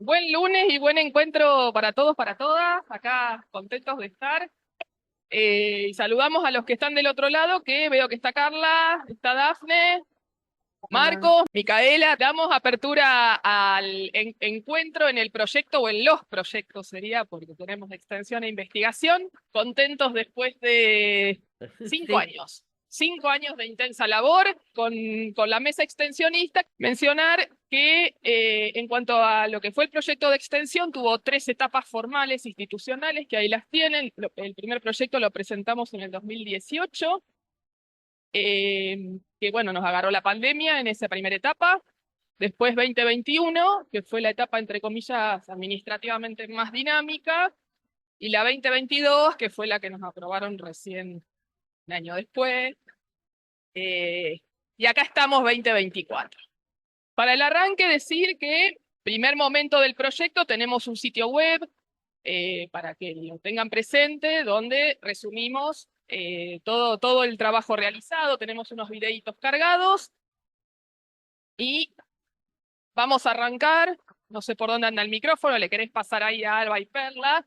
Buen lunes y buen encuentro para todos, para todas. Acá contentos de estar. Y saludamos a los que están del otro lado, que veo que está Carla, está Dafne, Hola. Marcos, Micaela. Damos apertura al encuentro en el proyecto o en los proyectos sería, porque tenemos extensión e investigación. Contentos después de 5 Sí, años. 5 años de intensa labor con la mesa extensionista. Mencionar que en cuanto a lo que fue el proyecto de extensión, tuvo 3 etapas formales, institucionales, que ahí las tienen. El primer proyecto lo presentamos en el 2018, que bueno, nos agarró la pandemia en esa primera etapa. Después 2021, que fue la etapa, entre comillas, administrativamente más dinámica. Y la 2022, que fue la que nos aprobaron recién un año después. Y acá estamos 2024. Para el arranque, decir que primer momento del proyecto tenemos un sitio web para que lo tengan presente, donde resumimos todo el trabajo realizado, tenemos unos videitos cargados y vamos a arrancar. No sé por dónde anda el micrófono, le querés pasar ahí a Alba y Perla.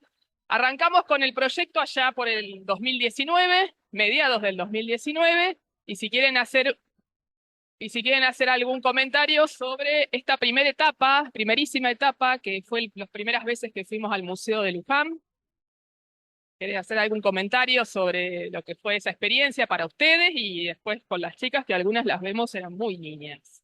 Arrancamos con el proyecto allá por el 2019, mediados del 2019, y si quieren hacer algún comentario sobre esta primera etapa, primerísima etapa, que fue las primeras veces que fuimos al Museo de Luján. ¿Querés hacer algún comentario sobre lo que fue esa experiencia para ustedes? Y después con las chicas, que algunas las vemos, eran muy niñas.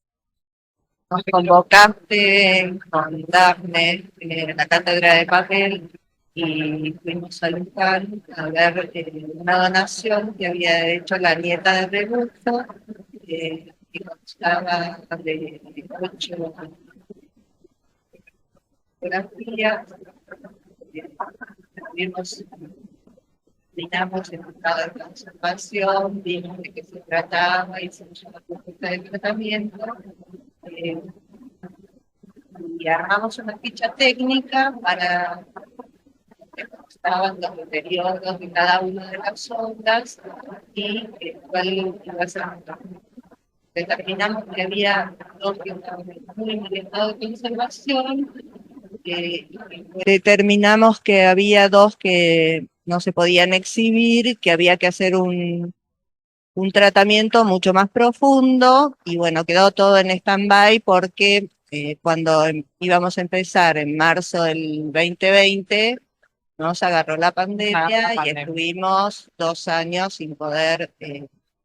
nos convocaste con Dafne en la cátedra de papel y fuimos a Luján a ver una donación que había hecho la nieta de Rebusto, que constaba de 8 fotografías. Eh, vimos, Miramos el estado de conservación, vimos de qué se trataba, hicimos una propuesta de tratamiento. eh, y armamos una ficha técnica para que estaban los deterioros de cada una de las ondas y cuál iba a ser nuestro. Determinamos que había dos que estaban en muy mal estado de conservación. Determinamos que había dos que no se podían exhibir, que había que hacer un tratamiento mucho más profundo y bueno, quedó todo en stand-by porque cuando íbamos a empezar en marzo del 2020, nos agarró la pandemia y estuvimos 2 años sin poder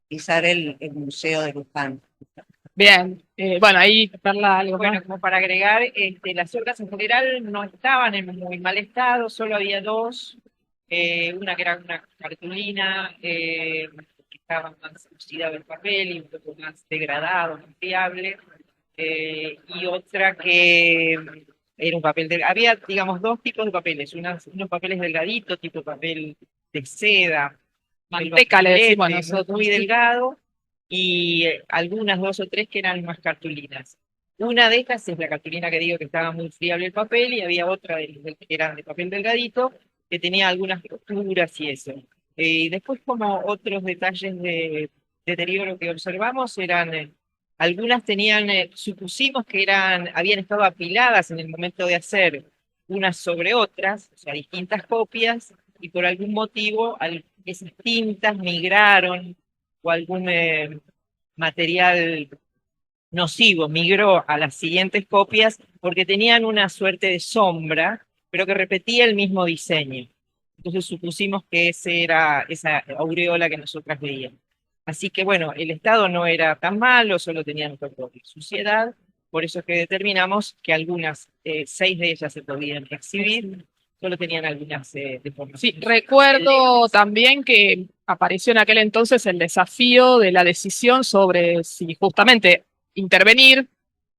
pisar el Museo de Luján. Bien, bueno, ahí Perla, algo Bueno, más. como para agregar, las obras en general no estaban en muy mal estado, solo había dos, una que era una cartulina, que estaba más oxidado el papel y un poco más degradado, más fiable, y otra que era un papel había, digamos, dos tipos de papeles, unos papeles delgaditos, tipo papel de seda, Manteca le decimos filete, nosotros. muy delgado, y algunas dos o tres que eran más cartulinas. Una de estas es la cartulina que digo que estaba muy friable el papel, y había otra que era de papel delgadito, que tenía algunas costuras y eso. Y después, como otros detalles de deterioro que observamos, eran, algunas tenían, supusimos que habían estado apiladas en el momento de hacer unas sobre otras, o sea, distintas copias, y por algún motivo esas tintas migraron o algún material nocivo migró a las siguientes copias porque tenían una suerte de sombra, pero que repetía el mismo diseño. Entonces supusimos que ese era esa aureola que nosotras veíamos. Así que bueno, el estado no era tan malo, solo tenían un poco de suciedad, por eso es que determinamos que algunas, 6 de ellas se podían exhibir, solo tenían algunas Sí, deformaciones. recuerdo también que apareció en aquel entonces el desafío de la decisión sobre si justamente intervenir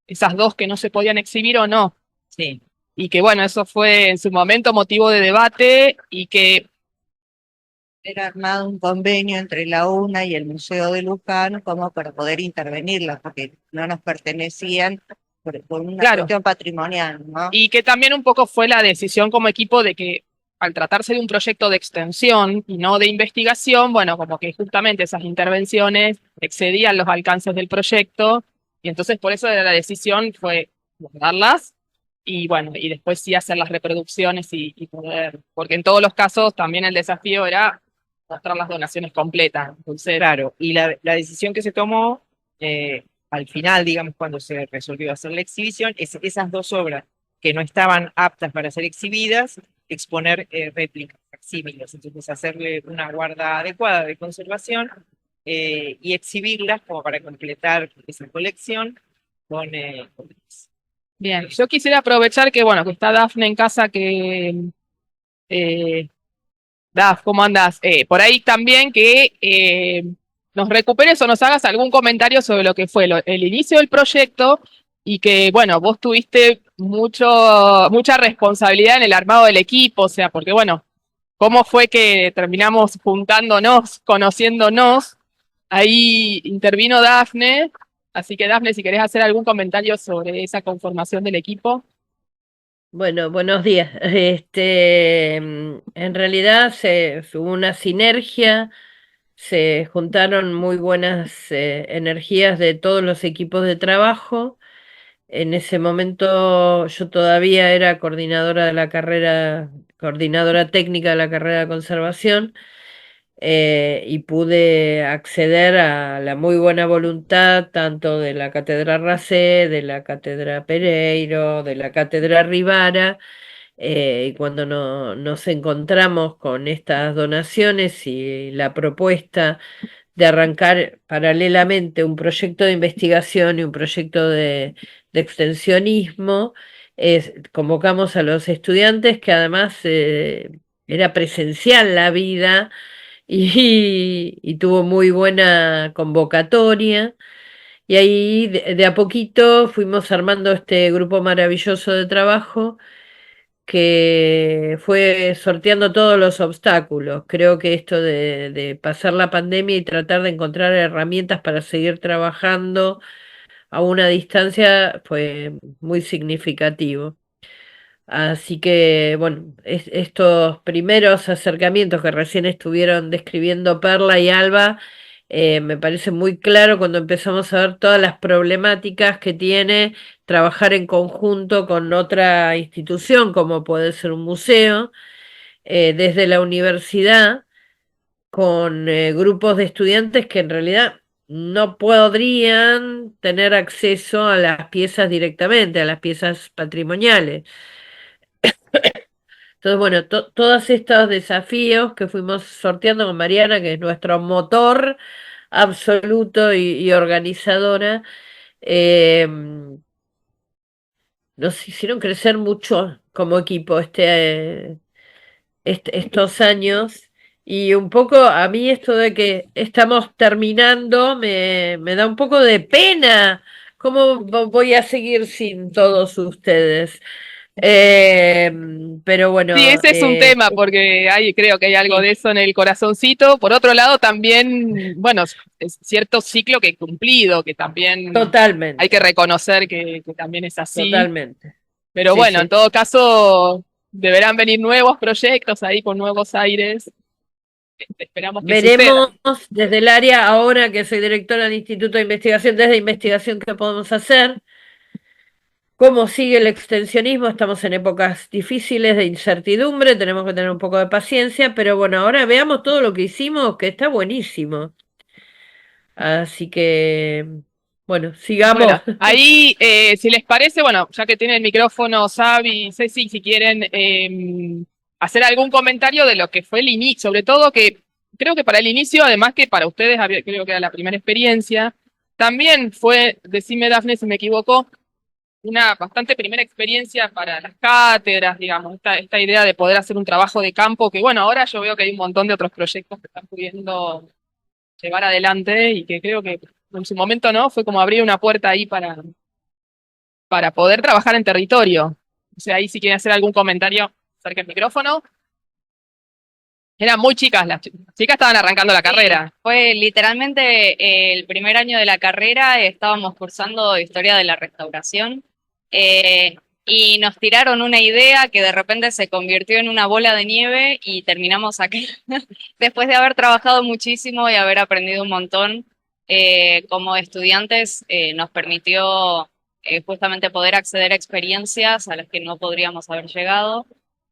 esas dos que no se podían exhibir o no. Sí. Y que bueno, eso fue en su momento motivo de debate y que Era armado un convenio entre la UNA y el Museo de Luján como para poder intervenirlas, porque no nos pertenecían por una claro, cuestión patrimonial, ¿no? y que también un poco fue la decisión como equipo de que al tratarse de un proyecto de extensión y no de investigación, bueno, como que justamente esas intervenciones excedían los alcances del proyecto y entonces por eso la decisión fue guardarlas y bueno, y después sí hacer las reproducciones y poder, porque en todos los casos también el desafío era mostrar las donaciones completas. Entonces, Claro, y la decisión que se tomó al final, digamos, cuando se resolvió hacer la exhibición, es esas dos obras que no estaban aptas para ser exhibidas, exponer réplicas, facsímiles, entonces hacerle una guarda adecuada de conservación y exhibirlas como para completar esa colección con bien, yo quisiera aprovechar que, bueno, que está Dafne en casa, que Daf, ¿cómo andás? Por ahí también que nos recuperes o nos hagas algún comentario sobre lo que fue el inicio del proyecto y que, bueno, vos tuviste mucha responsabilidad en el armado del equipo, o sea, porque, bueno, ¿cómo fue que terminamos juntándonos, conociéndonos? Ahí intervino Dafne, así que Dafne, si querés hacer algún comentario sobre esa conformación del equipo. Bueno, buenos días. En realidad hubo una sinergia, se juntaron muy buenas energías de todos los equipos de trabajo. En ese momento yo todavía era coordinadora de la carrera, coordinadora técnica de la carrera de conservación, y pude acceder a la muy buena voluntad tanto de la Cátedra Racé, de la Cátedra Pereiro, de la Cátedra Rivara, y cuando nos encontramos con estas donaciones y la propuesta de arrancar paralelamente un proyecto de investigación y un proyecto de extensionismo, convocamos a los estudiantes, que además era presencial la vida y tuvo muy buena convocatoria. Y ahí de a poquito fuimos armando este grupo maravilloso de trabajo que fue sorteando todos los obstáculos. Creo que esto de pasar la pandemia y tratar de encontrar herramientas para seguir trabajando a una distancia fue muy significativo. Así que, bueno, estos primeros acercamientos que recién estuvieron describiendo Perla y Alba, me parece muy claro cuando empezamos a ver todas las problemáticas que tiene trabajar en conjunto con otra institución, como puede ser un museo, desde la universidad, con grupos de estudiantes que en realidad no podrían tener acceso a las piezas directamente, a las piezas patrimoniales. Entonces, bueno, todos estos desafíos que fuimos sorteando con Mariana, que es nuestro motor absoluto y organizadora, eh, nos hicieron crecer mucho como equipo estos años. Y un poco a mí esto de que estamos terminando me da un poco de pena. ¿Cómo voy a seguir sin todos ustedes? Eh, pero Sí, bueno, ese es un tema, porque creo que hay algo de sí, eso en el corazoncito. Por otro lado, también, bueno, es cierto ciclo que he cumplido, que también hay que totalmente, reconocer que también es así. totalmente. Pero Sí, bueno, en sí. todo caso, deberán venir nuevos proyectos ahí con nuevos aires. Esperamos que Veremos sucedan. desde el área, ahora que soy directora del Instituto de Investigación, desde investigación qué podemos hacer, cómo sigue el extensionismo. Estamos en épocas difíciles de incertidumbre, tenemos que tener un poco de paciencia, pero bueno, ahora veamos todo lo que hicimos, que está buenísimo. Así que, bueno, sigamos. Bueno, ahí, si les parece, bueno, ya que tiene el micrófono Xavi y Ceci, si quieren hacer algún comentario de lo que fue el inicio, sobre todo que creo que para el inicio, además que para ustedes creo que era la primera experiencia, también fue, decime Dafne si me equivoco, una bastante primera experiencia para las cátedras, digamos, esta idea de poder hacer un trabajo de campo, que bueno, ahora yo veo que hay un montón de otros proyectos que están pudiendo llevar adelante y que creo que en su momento no, fue como abrir una puerta ahí para poder trabajar en territorio. O sea, ahí si quieren hacer algún comentario, acerca del micrófono. Eran muy chicas, las chicas estaban arrancando la Sí, carrera. fue literalmente el primer año de la carrera, estábamos cursando Historia de la Restauración y nos tiraron una idea que de repente se convirtió en una bola de nieve y terminamos aquí. Después de haber trabajado muchísimo y haber aprendido un montón como estudiantes, nos permitió justamente poder acceder a experiencias a las que no podríamos haber llegado.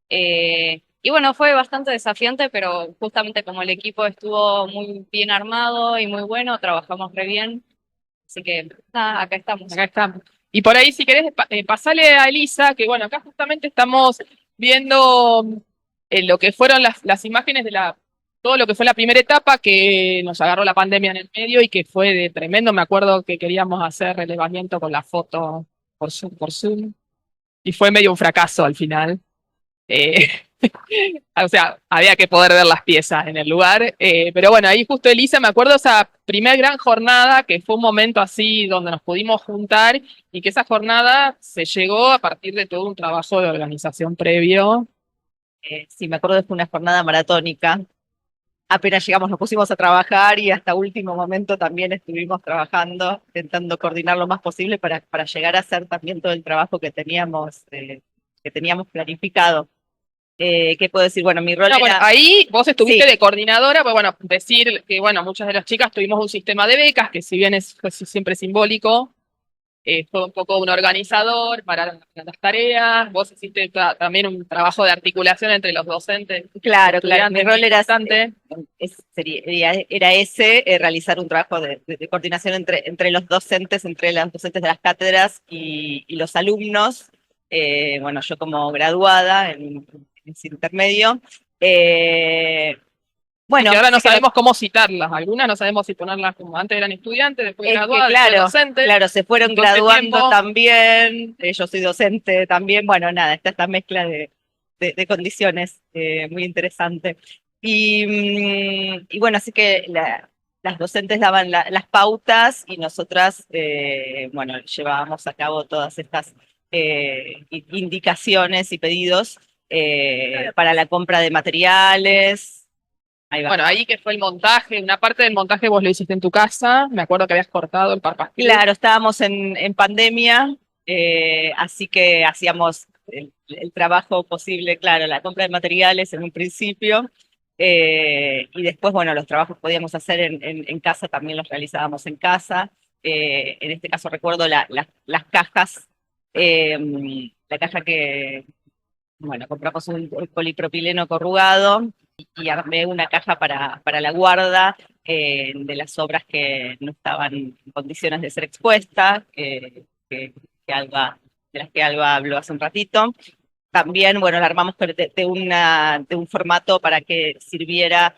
Y bueno, fue bastante desafiante, pero justamente como el equipo estuvo muy bien armado y muy bueno, trabajamos re bien. Así que nada, acá estamos. Acá estamos. Y por ahí, si querés, pasale a Elisa, que bueno, acá justamente estamos viendo lo que fueron las imágenes de todo lo que fue la primera etapa, que nos agarró la pandemia en el medio y que fue de tremendo. Me acuerdo que queríamos hacer relevamiento con la foto por Zoom, y fue medio un fracaso al final. Eh, o sea, había que poder ver las piezas en el lugar. Pero bueno, ahí justo Elisa, me acuerdo esa primera gran jornada, que fue un momento así donde nos pudimos juntar y que esa jornada se llegó a partir de todo un trabajo de organización previo. Sí, me acuerdo que fue una jornada maratónica. Apenas llegamos nos pusimos a trabajar y hasta último momento también estuvimos trabajando, intentando coordinar lo más posible para llegar a hacer también todo el trabajo que teníamos planificado. ¿Qué puedo decir? Bueno, mi rol No, bueno, era... ahí vos estuviste Sí. de coordinadora, pues bueno, decir que bueno, muchas de las chicas tuvimos un sistema de becas, que si bien fue siempre simbólico, fue un poco un organizador para las tareas. Vos hiciste también un trabajo de articulación entre los docentes. Claro, claro. Mi Estudiantes, rol era, bastante. era ese, realizar un trabajo de coordinación entre los docentes, entre los docentes de las cátedras y los alumnos. Bueno, yo como graduada en ese intermedio. Bueno, Que ahora no sí que sabemos cómo citarlas. Algunas no sabemos si ponerlas como antes eran estudiantes, después es que graduadas, después claro, docentes. claro, se fueron Entonces, graduando tiempo. también. Yo soy docente también. Bueno, nada, está esta mezcla de condiciones muy interesante. Y bueno, así que las docentes daban las pautas y nosotras, bueno, llevábamos a cabo todas estas indicaciones y pedidos para la compra de materiales. Ahí va. Bueno, ahí que fue el montaje, una parte del montaje vos lo hiciste en tu casa, me acuerdo que habías cortado el parpastil. Claro, estábamos en pandemia, así que hacíamos el trabajo posible, claro, la compra de materiales en un principio, y después, bueno, los trabajos podíamos hacer en casa, también los realizábamos en casa. En este caso recuerdo las cajas, la caja que, bueno, compramos un polipropileno corrugado y armé una caja para la guarda de las obras que no estaban en condiciones de ser expuestas, de las que Alba habló hace un ratito. También, bueno, la armamos de un formato para que sirviera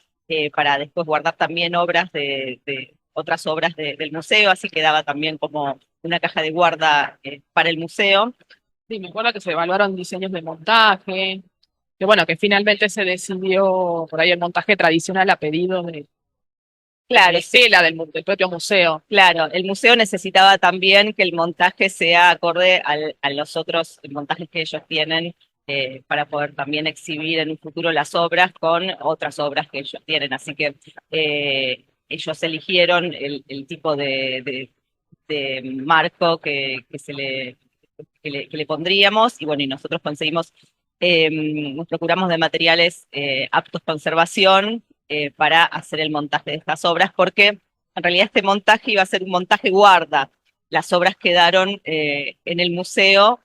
para después guardar también obras de otras obras del museo, así quedaba también como una caja de guarda para el museo. Sí, me acuerdo que se evaluaron diseños de montaje, que bueno, que finalmente se decidió por ahí el montaje tradicional a pedido de Claro, sí. Estela, del propio museo. Claro, el museo necesitaba también que el montaje sea acorde a los otros montajes que ellos tienen para poder también exhibir en un futuro las obras con otras obras que ellos tienen. Así que ellos eligieron el tipo de marco que le pondríamos y bueno, y nosotros conseguimos, nos procuramos de materiales aptos conservación para hacer el montaje de estas obras, porque en realidad este montaje iba a ser un montaje guarda. Las obras quedaron en el museo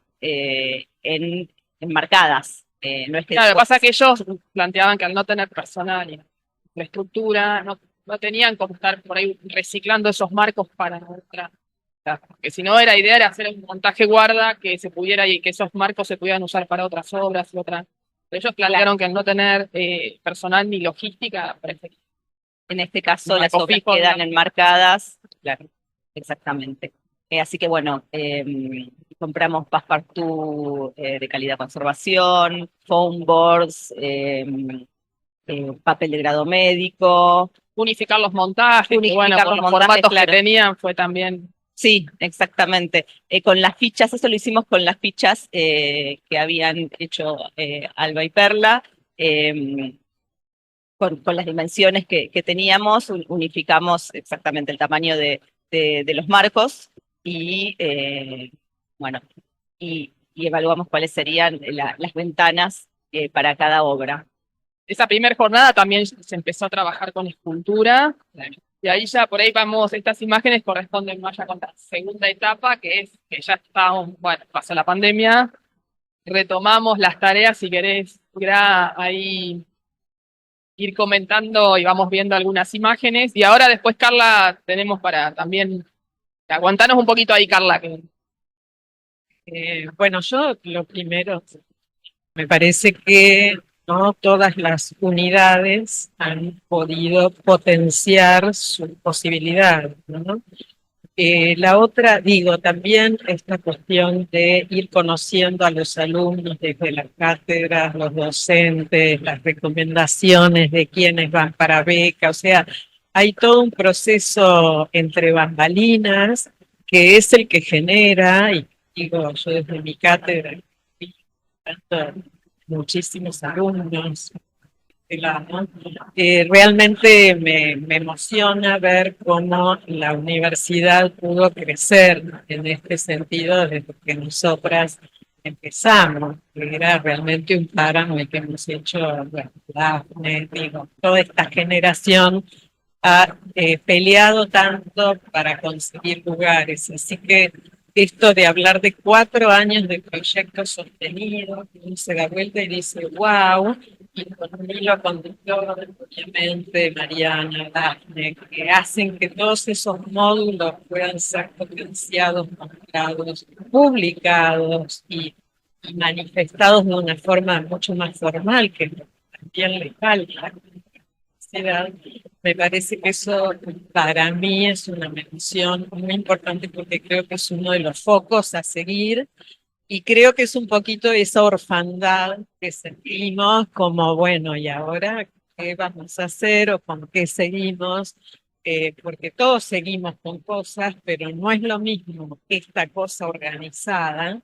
enmarcadas. No es que Claro, lo que después... pasa es que ellos planteaban que al no tener personal y la estructura, no tenían como estar por ahí reciclando esos marcos para otra. Porque si no, la idea era hacer un montaje guarda que se pudiera y que esos marcos se pudieran usar para otras obras y otras. Pero ellos plantearon que al no tener personal ni logística, preferían. En este caso, Un las marco obras fijo, quedan digamos. enmarcadas. Claro, exactamente. Así que bueno, compramos passepartout de calidad conservación, foam boards, papel de grado médico. Unificar los montajes, que bueno, Unificar con los los montajes, formatos claro. que tenían fue también. Sí, exactamente. Con las fichas, eso lo hicimos con las fichas que habían hecho Alba y Perla. Con las dimensiones que teníamos, unificamos exactamente el tamaño de los marcos y, bueno, y evaluamos cuáles serían las ventanas para cada obra. Esa primera jornada también se empezó a trabajar con escultura. Y ahí ya por ahí vamos, estas imágenes corresponden más ya con la segunda etapa, que es que ya estábamos, bueno, pasó la pandemia, retomamos las tareas, si querés, Gra, ahí ir comentando y vamos viendo algunas imágenes. Y ahora después, Carla, tenemos para también, aguantanos un poquito ahí, Carla. Bueno, yo lo primero, me parece que no todas las unidades han podido potenciar sus posibilidades, ¿no? La otra, digo, también esta cuestión de ir conociendo a los alumnos desde las cátedras, los docentes, las recomendaciones de quienes van para beca, o sea, hay todo un proceso entre bambalinas que es el que genera, y digo, yo desde mi cátedra, tanto muchísimos alumnos, ¿no? Realmente me emociona ver cómo la universidad pudo crecer en este sentido desde que nosotras empezamos, que era realmente un páramo y que hemos hecho, bueno, Dafne, digo, toda esta generación ha peleado tanto para conseguir lugares, así que esto de hablar de 4 años de proyecto sostenido, uno se da vuelta y dice, wow, y con un hilo conductor, obviamente, Mariana, Dafne, que hacen que todos esos módulos puedan ser potenciados, mostrados, publicados y manifestados de una forma mucho más formal, que también le falta. Me parece que eso para mí es una mención muy importante porque creo que es uno de los focos a seguir y creo que es un poquito esa orfandad que sentimos como, bueno, ¿y ahora qué vamos a hacer o con qué seguimos? Porque todos seguimos con cosas, pero no es lo mismo esta cosa organizada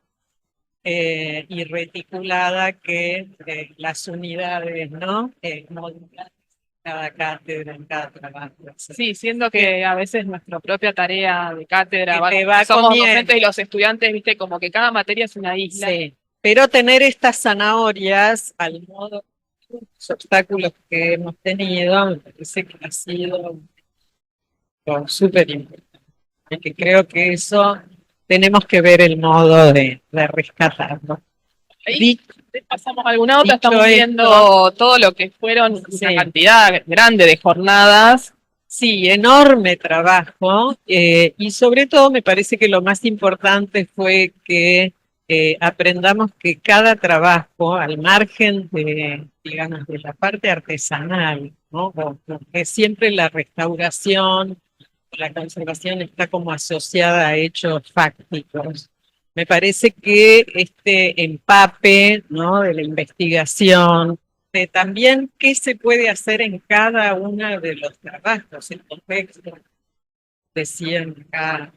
y reticulada que las unidades, ¿no? Moduladas cada cátedra, en cada trabajo. Sí, siendo que a veces nuestra propia tarea de cátedra, Que te va somos comiendo. docentes y los estudiantes, viste, como que cada materia es una isla. Sí, pero tener estas zanahorias al modo de los obstáculos que hemos tenido, me parece que ha sido súper importante. Que creo que eso tenemos que ver el modo de rescatarlo. Ahí pasamos a alguna otra, dicho estamos viendo todo lo que fueron Sí. una cantidad grande de jornadas. Sí, enorme trabajo y sobre todo me parece que lo más importante fue que aprendamos que cada trabajo, al margen de, digamos, de la parte artesanal, ¿no? Porque siempre la restauración, la conservación está como asociada a hechos fácticos. Me parece que este empape, ¿no? De la investigación, también qué se puede hacer en cada uno de los trabajos, el contexto, decían acá,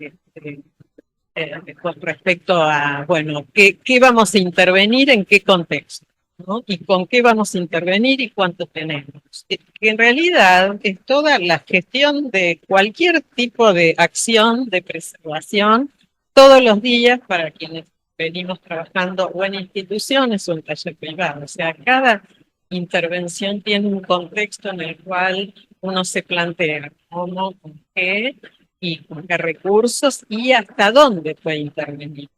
con respecto a, bueno, qué vamos a intervenir en qué contexto, ¿no? Y con qué vamos a intervenir y cuánto tenemos. Que en realidad es toda la gestión de cualquier tipo de acción de preservación todos los días para quienes venimos trabajando o en instituciones o en taller privado. O sea, cada intervención tiene un contexto en el cual uno se plantea cómo, con qué y con qué recursos y hasta dónde puede intervenir.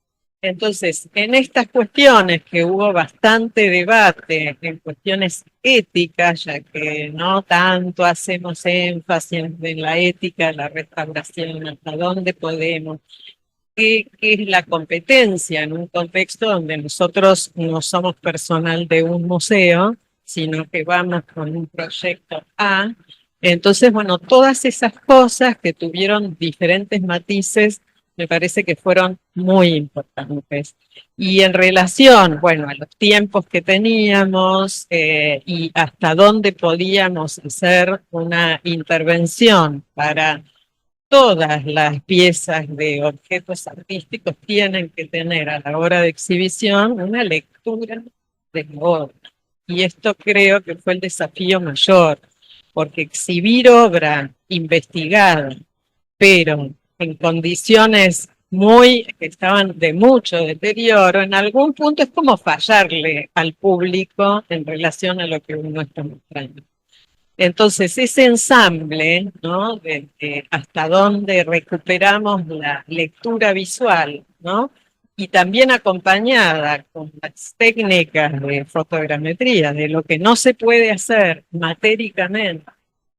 Entonces, en estas cuestiones que hubo bastante debate, en cuestiones éticas, ya que no tanto hacemos énfasis en la ética, la restauración, hasta dónde podemos, qué es la competencia en un contexto donde nosotros no somos personal de un museo, sino que vamos con un proyecto A. Entonces, bueno, todas esas cosas que tuvieron diferentes matices, me parece que fueron muy importantes. Y en relación, bueno, a los tiempos que teníamos y hasta dónde podíamos hacer una intervención para todas las piezas de objetos artísticos tienen que tener a la hora de exhibición una lectura de la obra. Y esto creo que fue el desafío mayor, porque exhibir obra investigada, pero en condiciones que estaban de mucho deterioro, en algún punto es como fallarle al público en relación a lo que uno está mostrando. Entonces, ese ensamble, ¿no? De hasta dónde recuperamos la lectura visual, ¿no? Y también acompañada con las técnicas de fotogrametría, de lo que no se puede hacer matéricamente,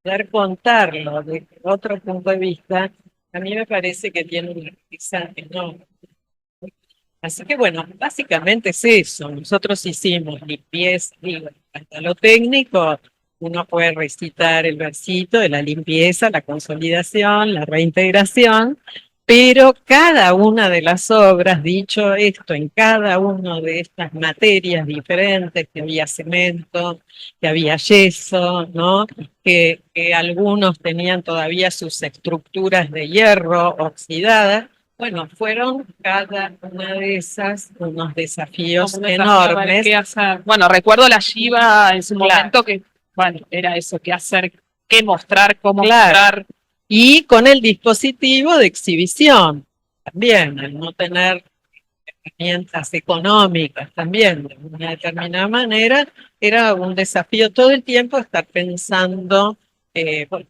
poder contarlo desde otro punto de vista, a mí me parece que tiene una riqueza enorme. Así que bueno, básicamente es eso. Nosotros hicimos limpieza, digo, hasta lo técnico, uno puede recitar el versito de la limpieza, la consolidación, la reintegración, pero cada una de las obras, dicho esto, en cada una de estas materias diferentes, que había cemento, que había yeso, ¿no? Que algunos tenían todavía sus estructuras de hierro oxidadas. Bueno, fueron cada una de esas unos desafíos Como un desafío a ver enormes. qué hacer. Bueno, recuerdo la Shiva en su Claro. momento que, bueno, era eso, qué hacer, qué mostrar, cómo Claro. mostrar. Y con el dispositivo de exhibición también, el no tener herramientas económicas también, de una determinada manera, era un desafío todo el tiempo estar pensando bueno,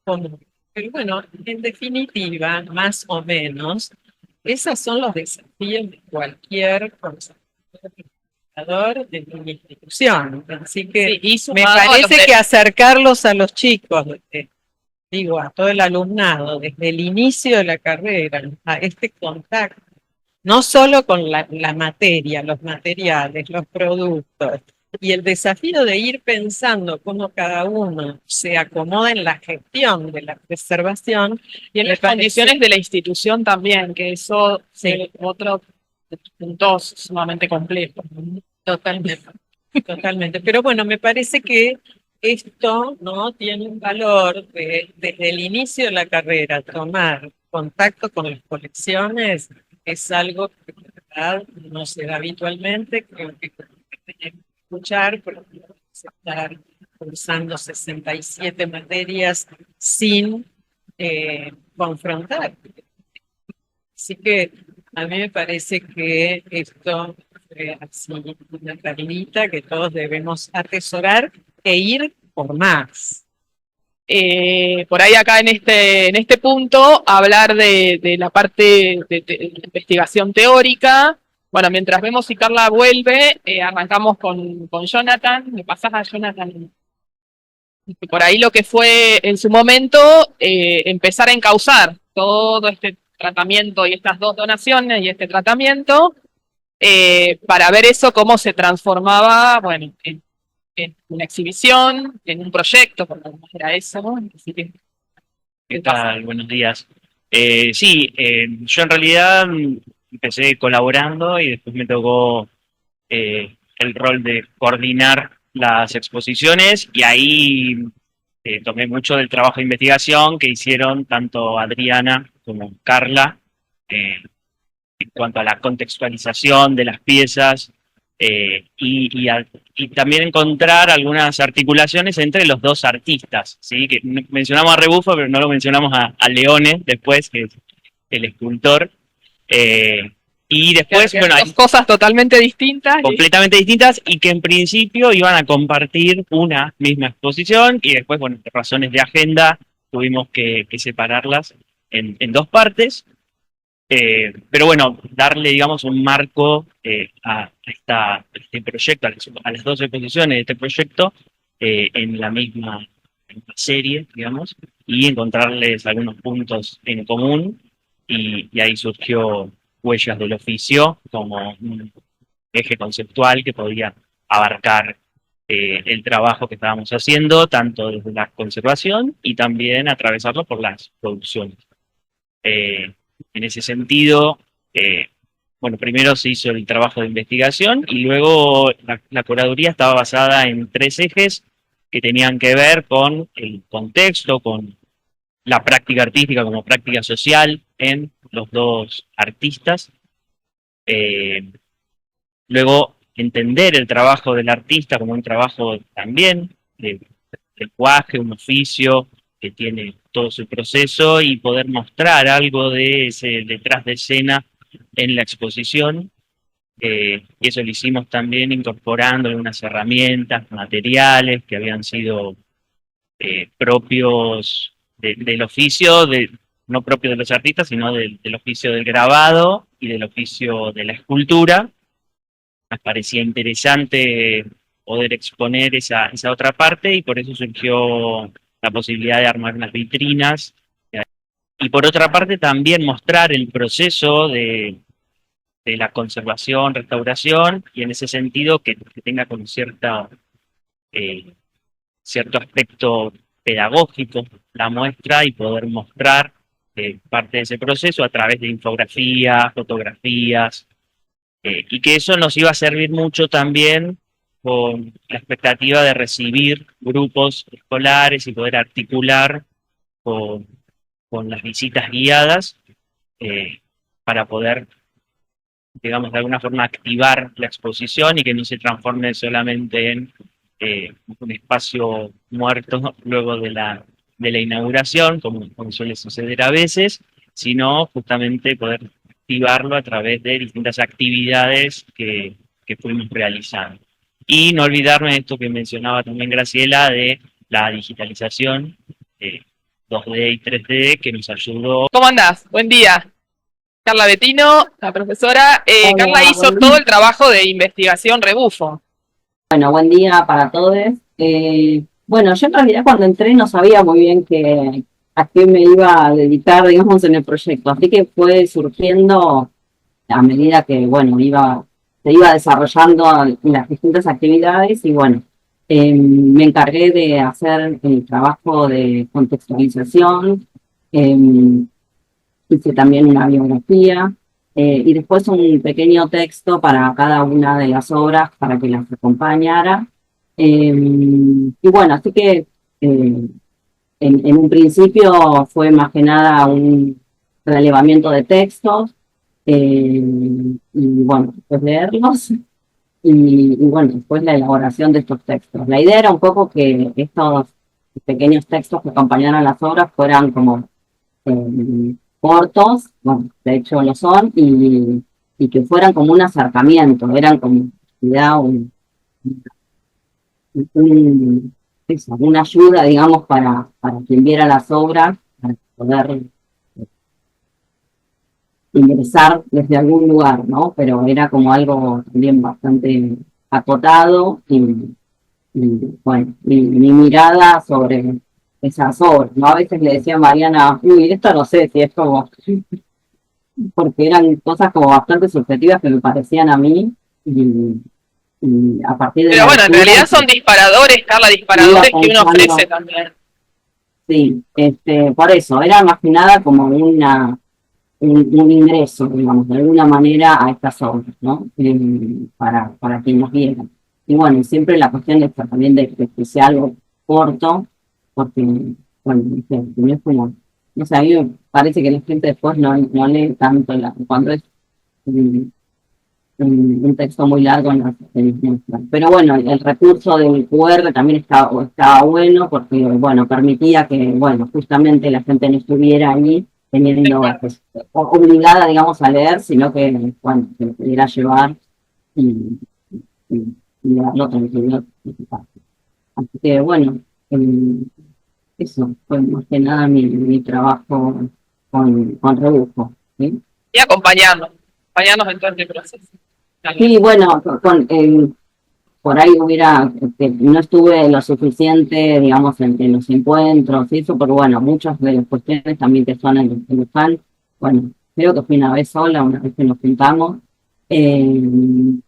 cómo. Pero bueno, en definitiva, más o menos, esos son los desafíos de cualquier conservador de una institución. Así que Sí, y me sumado a los parece que acercarlos a los chicos, digo, a todo el alumnado, desde el inicio de la carrera, a este contacto, no solo con la materia, los materiales, los productos, y el desafío de ir pensando cómo cada uno se acomoda en la gestión de la preservación. y en me las parece- condiciones de la institución también, que eso Sí. es otro punto sumamente complejo. Totalmente, totalmente. Pero bueno, me parece que esto no tiene un valor desde el inicio de la carrera, tomar contacto con las colecciones es algo que en verdad no se da habitualmente, creo que tenemos que escuchar, porque vamos a estar cursando 67 materias sin confrontar. Así que a mí me parece que esto así una perlita que todos debemos atesorar e ir por más. Por ahí acá en este punto, hablar de la parte de investigación teórica. Bueno, mientras vemos si Carla vuelve, arrancamos con Jonathan. Me pasás a Jonathan. Por ahí lo que fue en su momento empezar a encauzar todo este tratamiento y estas dos donaciones y este tratamiento para ver eso cómo se transformaba, bueno, en una exhibición, en un proyecto, porque además era eso, ¿no? Así que, ¿Qué tal? Buenos días. Sí, yo en realidad empecé colaborando y después me tocó el rol de coordinar las exposiciones y ahí tomé mucho del trabajo de investigación que hicieron tanto Adriana como Carla en cuanto a la contextualización de las piezas y también encontrar algunas articulaciones entre los dos artistas, ¿sí? Que mencionamos a Rebufo, pero no lo mencionamos a Leone después, que es el escultor. Y después, claro, bueno, dos cosas totalmente distintas. completamente distintas y que en principio iban a compartir una misma exposición y después, bueno, por razones de agenda tuvimos que separarlas en dos partes. Pero bueno, darle, digamos, un marco a este proyecto, a las dos exposiciones de este proyecto en la misma serie, digamos, y encontrarles algunos puntos en común y ahí surgió Huellas del Oficio como un eje conceptual que podía abarcar el trabajo que estábamos haciendo, tanto desde la conservación y también atravesarlo por las producciones. En ese sentido, bueno, primero se hizo el trabajo de investigación y luego la curaduría estaba basada en tres ejes que tenían que ver con el contexto, con la práctica artística como práctica social en los dos artistas. Luego, entender el trabajo del artista como un trabajo también de lenguaje, un oficio que tiene todo su proceso y poder mostrar algo de ese detrás de escena en la exposición. Y eso lo hicimos también incorporando algunas herramientas, materiales que habían sido propios del oficio, no propios de los artistas, sino del oficio del grabado y del oficio de la escultura. Nos parecía interesante poder exponer esa otra parte y por eso surgió la posibilidad de armar unas vitrinas. Y por otra parte también mostrar el proceso de la conservación, restauración, y en ese sentido que tenga con cierto aspecto pedagógico la muestra y poder mostrar parte de ese proceso a través de infografías, fotografías, y que eso nos iba a servir mucho también con la expectativa de recibir grupos escolares y poder articular con las visitas guiadas para poder, digamos, de alguna forma activar la exposición y que no se transforme solamente en un espacio muerto luego de la inauguración, como suele suceder a veces, sino justamente poder activarlo a través de distintas actividades que fuimos realizando. Y no olvidarme de esto que mencionaba también Graciela, de la digitalización 2D y 3D, que nos ayudó. ¿Cómo andás? Buen día. Carla Bettino, la profesora. Carla hizo todo el trabajo de investigación rebufo. Bueno, buen día para todos. Bueno, yo en realidad cuando entré no sabía muy bien a qué me iba a dedicar, digamos, en el proyecto. Así que fue surgiendo a medida que, bueno, se iba desarrollando las distintas actividades y, bueno, me encargué de hacer el trabajo de contextualización, hice también una biografía, y después un pequeño texto para cada una de las obras para que las acompañara. Y bueno, así que en un principio fue más que nada un relevamiento de textos, y bueno, después leerlos, y bueno, después la elaboración de estos textos. La idea era un poco que estos pequeños textos que acompañaran las obras fueran como cortos, bueno, de hecho lo son, y que fueran como un acercamiento, eran como una ayuda, digamos, para quien viera las obras, para poder ingresar desde algún lugar, ¿no? Pero era como algo también bastante acotado y bueno, mi mirada sobre esas obras, ¿no? A veces le decía a Mariana, uy, esto no sé si es como, porque eran cosas como bastante subjetivas que me parecían a mí, y a partir de Pero bueno, en realidad son disparadores, Carla, disparadores que uno ofrece también. Sí, por eso, era más que nada como un ingreso, digamos, de alguna manera a estas obras, ¿no? Para quien nos viera. Y bueno, siempre la cuestión es también de que sea algo corto, porque, bueno, no es como, no sé, a mí me parece que la gente después no lee tanto cuando es un texto muy largo en las. Pero bueno, el recurso del QR también estaba bueno, porque, bueno, permitía que, bueno, justamente la gente no estuviera ahí teniendo obligada, digamos, a leer, sino que, bueno, se lo pudiera llevar y darlo tranquilo. Así que, bueno, eso fue más que nada mi trabajo con Rebufo, ¿sí? Y acompañarnos en todo este proceso. Sí, bueno, por ahí no estuve lo suficiente, digamos, en los encuentros y eso, pero bueno, muchas de las cuestiones también que son en Luján, bueno, creo que fui una vez sola, una vez que nos juntamos, y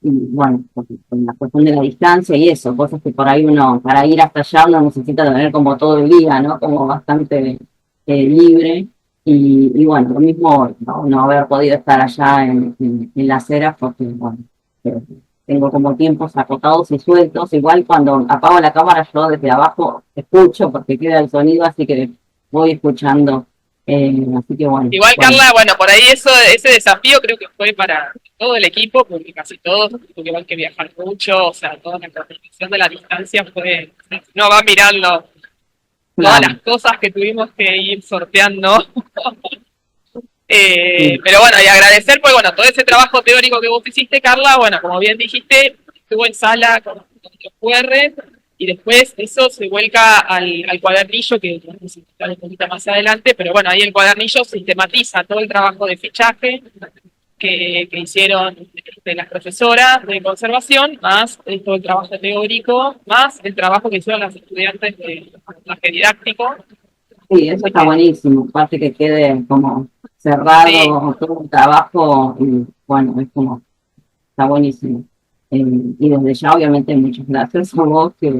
bueno, con la cuestión de la distancia y eso, cosas que por ahí uno, para ir hasta allá, uno necesita tener como todo el día, ¿no? Como bastante libre. Y bueno, lo mismo no haber podido estar allá en las eras, porque bueno, tengo como tiempos acotados y sueltos. Igual cuando apago la cámara yo desde abajo escucho porque queda el sonido, así que voy escuchando. Así que bueno. Igual, Carla, bueno, por ahí ese desafío creo que fue para todo el equipo, porque casi todos tuvieron que viajar mucho, o sea, toda nuestra protección de la distancia no va mirando todas las cosas que tuvimos que ir sorteando. Pero bueno, y agradecer, pues bueno, todo ese trabajo teórico que vos hiciste, Carla, bueno, como bien dijiste, estuvo en sala con los QR, y después eso se vuelca al cuadernillo, que vamos a explicar un poquito más adelante, pero bueno, ahí el cuadernillo sistematiza todo el trabajo de fichaje que hicieron las profesoras de conservación, más todo el trabajo teórico, más el trabajo que hicieron las estudiantes de lenguaje didáctico. Sí, eso está buenísimo, aparte que quede como cerrado Sí. todo el trabajo, y bueno, es como, está buenísimo. Y desde ya, obviamente, muchas gracias a vos que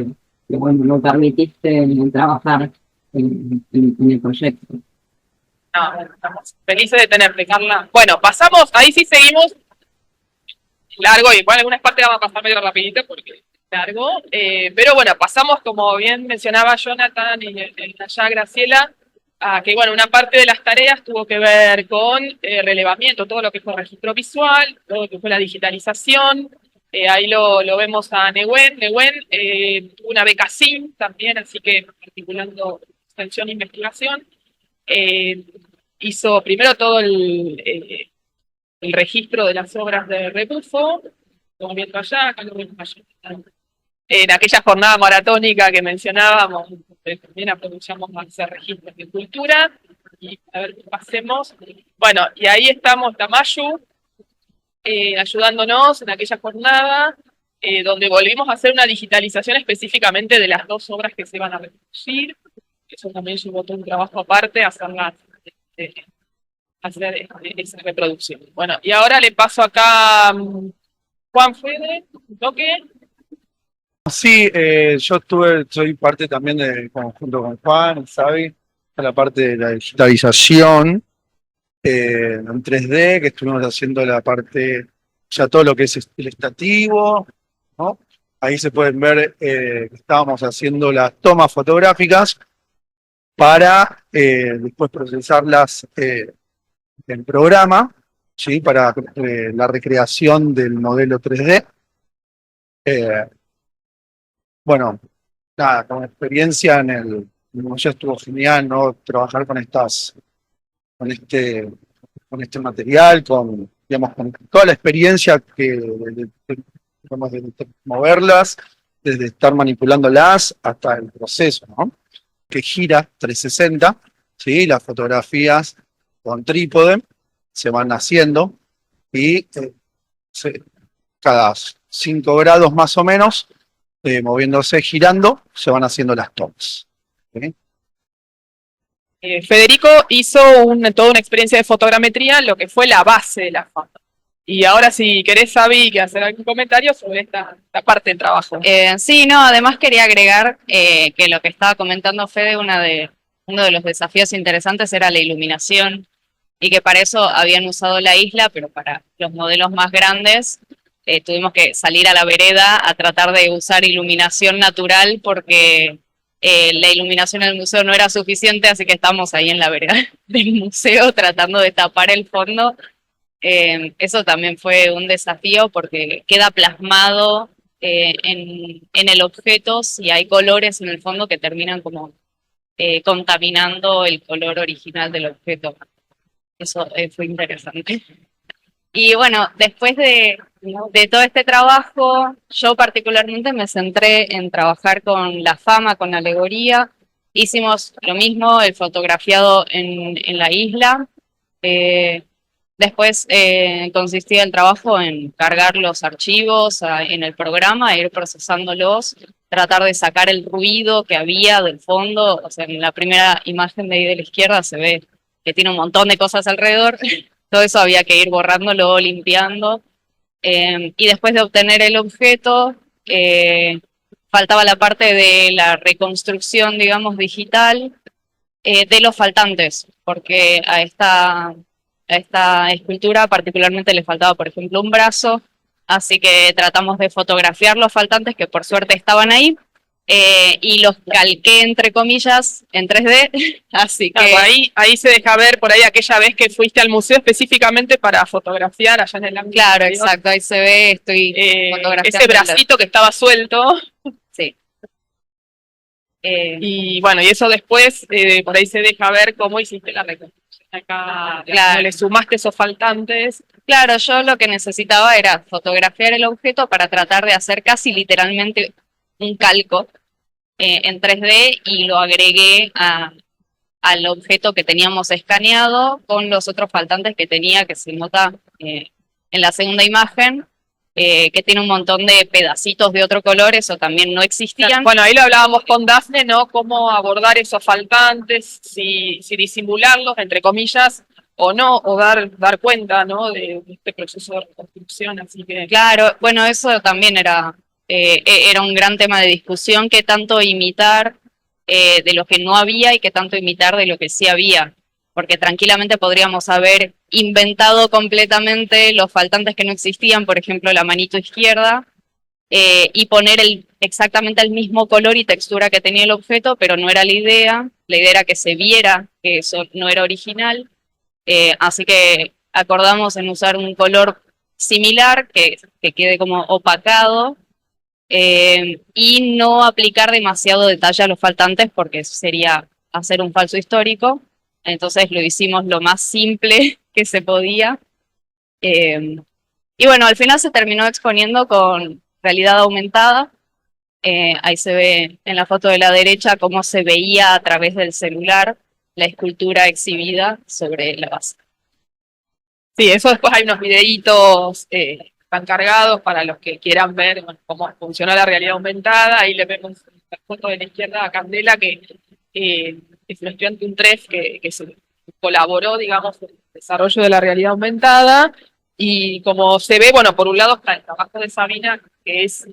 bueno, nos permitiste trabajar en el proyecto. No, estamos felices de tenerte, Carla. Bueno, pasamos, ahí sí seguimos largo, igual algunas partes vamos a pasar medio rapidito porque es largo, pero bueno, pasamos, como bien mencionaba Jonathan y allá Graciela, a que bueno, una parte de las tareas tuvo que ver con relevamiento, todo lo que fue registro visual, todo lo que fue la digitalización, ahí lo vemos a Nehuen. Nehuen tuvo una beca SIM también, así que articulando extensión e investigación. Hizo primero todo el registro de las obras de rebufo, como viendo allá, acá lo vemos allá. En aquella jornada maratónica que mencionábamos, también aprovechamos a hacer registros de cultura, y a ver qué pasemos. Bueno, y ahí estamos, Tamayu, ayudándonos en aquella jornada, donde volvimos a hacer una digitalización específicamente de las dos obras que se iban a reproducir. Eso también llevó todo un trabajo aparte, hacer esa reproducción. Bueno, y ahora le paso acá a Juan Fede, un toque. Sí, soy parte también junto con Juan y Xavi, a la parte de la digitalización en 3D, que estuvimos haciendo la parte, ya todo lo que es el estativo, ¿no? Ahí se pueden ver que estábamos haciendo las tomas fotográficas para después procesarlas en programa, ¿sí? Para la recreación del modelo 3D. Bueno, nada, con experiencia ya estuvo genial, ¿no? Trabajar con con este material, digamos, con toda la experiencia digamos, de moverlas, desde estar manipulándolas hasta el proceso, ¿no? Que gira 360, ¿sí? Las fotografías con trípode se van haciendo y cada 5 grados más o menos, moviéndose, girando, se van haciendo las tomas. ¿Sí? Federico hizo toda una experiencia de fotogrametría, lo que fue la base de la foto. Y ahora si querés, Xavi, que hacer algún comentario sobre esta parte del trabajo. Sí, no, además quería agregar que lo que estaba comentando Fede, uno de los desafíos interesantes era la iluminación, y que para eso habían usado la isla, pero para los modelos más grandes tuvimos que salir a la vereda a tratar de usar iluminación natural porque la iluminación en el museo no era suficiente, así que estábamos ahí en la vereda del museo tratando de tapar el fondo. Eso también fue un desafío porque queda plasmado en el objeto si hay colores en el fondo que terminan como contaminando el color original del objeto. Eso fue interesante. Y bueno, después de todo este trabajo, yo particularmente me centré en trabajar con la fama, con alegoría. Hicimos lo mismo, el fotografiado en la isla. Después consistía el trabajo en cargar los archivos en el programa, ir procesándolos, tratar de sacar el ruido que había del fondo. O sea, en la primera imagen de ahí de la izquierda se ve que tiene un montón de cosas alrededor. Todo eso había que ir borrándolo, limpiando. Y después de obtener el objeto, faltaba la parte de la reconstrucción, digamos, digital de los faltantes, porque a esta escultura particularmente le faltaba, por ejemplo, un brazo, así que tratamos de fotografiar los faltantes que por suerte estaban ahí, y los calqué entre comillas en 3D, así que... Claro, ahí se deja ver por ahí aquella vez que fuiste al museo específicamente para fotografiar allá en el ámbito. Claro, exacto, ahí se ve, estoy fotografiando. Ese bracito que estaba suelto. Sí. Y bueno, y eso después por ahí se deja ver cómo hiciste la reconstrucción. Acá claro. Le sumaste esos faltantes. Claro, yo lo que necesitaba era fotografiar el objeto para tratar de hacer casi literalmente un calco en 3D y lo agregué al objeto que teníamos escaneado con los otros faltantes que tenía, que se nota en la segunda imagen, que tiene un montón de pedacitos de otro color, eso también no existían. Bueno, ahí lo hablábamos con Dafne, ¿no? Cómo abordar esos faltantes, si disimularlos, entre comillas, o no, o dar cuenta, ¿no? De este proceso de reconstrucción, así que... Claro, bueno, eso también era un gran tema de discusión, qué tanto imitar de lo que no había y qué tanto imitar de lo que sí había, porque tranquilamente podríamos haber inventado completamente los faltantes que no existían, por ejemplo, la manito izquierda, y poner exactamente el mismo color y textura que tenía el objeto, pero no era la idea era que se viera que eso no era original, así que acordamos en usar un color similar, que quede como opacado, y no aplicar demasiado detalle a los faltantes porque eso sería hacer un falso histórico. Entonces lo hicimos lo más simple que se podía. Y bueno, al final se terminó exponiendo con realidad aumentada. Ahí se ve en la foto de la derecha cómo se veía a través del celular la escultura exhibida sobre la base. Sí, eso después hay unos videitos están cargados para los que quieran ver cómo funciona la realidad aumentada. Ahí le vemos la foto de la izquierda a Candela, que es un estudiante de un TREF que se colaboró, digamos, en el desarrollo de la realidad aumentada. Y como se ve, bueno, por un lado está el trabajo de Sabina, que es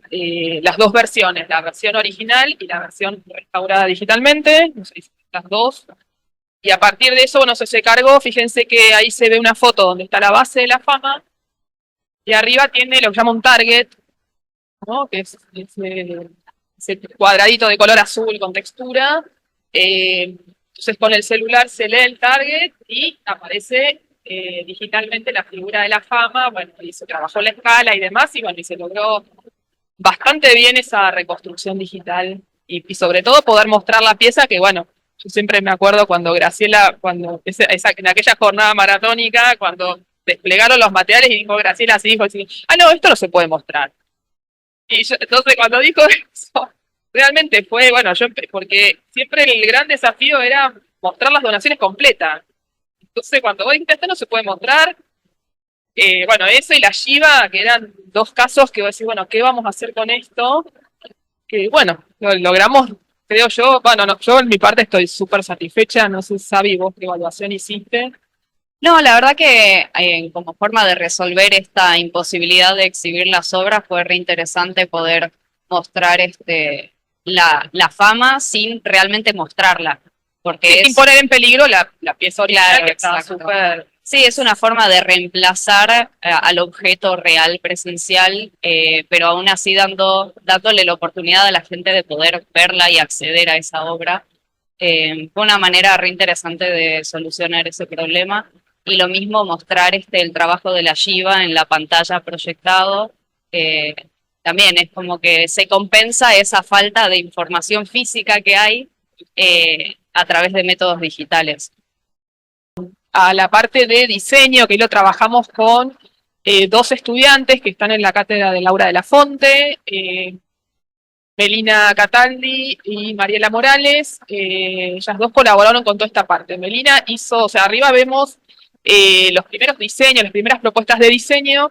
las dos versiones, la versión original y la versión restaurada digitalmente, no sé, las dos. Y a partir de eso, bueno, se cargó, fíjense que ahí se ve una foto donde está la base de la fama, y arriba tiene lo que llama un target, ¿no? Que es ese cuadradito de color azul con textura. Entonces con el celular se lee el target y aparece digitalmente la figura de la fama, bueno, y se trabajó la escala y demás, y bueno, y se logró bastante bien esa reconstrucción digital, y sobre todo poder mostrar la pieza, que bueno, yo siempre me acuerdo cuando Graciela, en aquella jornada maratónica, cuando desplegaron los materiales y dijo Graciela así, dijo así, no, esto no se puede mostrar. Y yo, entonces cuando dijo eso, realmente fue, bueno, porque siempre el gran desafío era mostrar las donaciones completas. Entonces cuando vos dijiste esto no se puede mostrar, bueno, eso y la Shiva, que eran dos casos que vos decís, bueno, ¿qué vamos a hacer con esto? Que bueno, lo logramos, creo yo, bueno, no, yo en mi parte estoy súper satisfecha, no sé, Sabi, vos qué evaluación hiciste. No, la verdad que como forma de resolver esta imposibilidad de exhibir las obras fue re interesante poder mostrar la fama sin realmente mostrarla. Porque sin poner en peligro la pieza original, claro, que está súper... Sí, es una forma de reemplazar al objeto real presencial, pero aún así dándole la oportunidad a la gente de poder verla y acceder a esa obra. Fue una manera re interesante de solucionar ese problema. Y lo mismo mostrar el trabajo de la Shiva en la pantalla proyectado. También es como que se compensa esa falta de información física que hay a través de métodos digitales. A la parte de diseño, que lo trabajamos con dos estudiantes que están en la cátedra de Laura de la Fonte, Melina Cataldi y Mariela Morales. Ellas dos colaboraron con toda esta parte. Melina hizo, o sea, arriba vemos los primeros diseños, las primeras propuestas de diseño,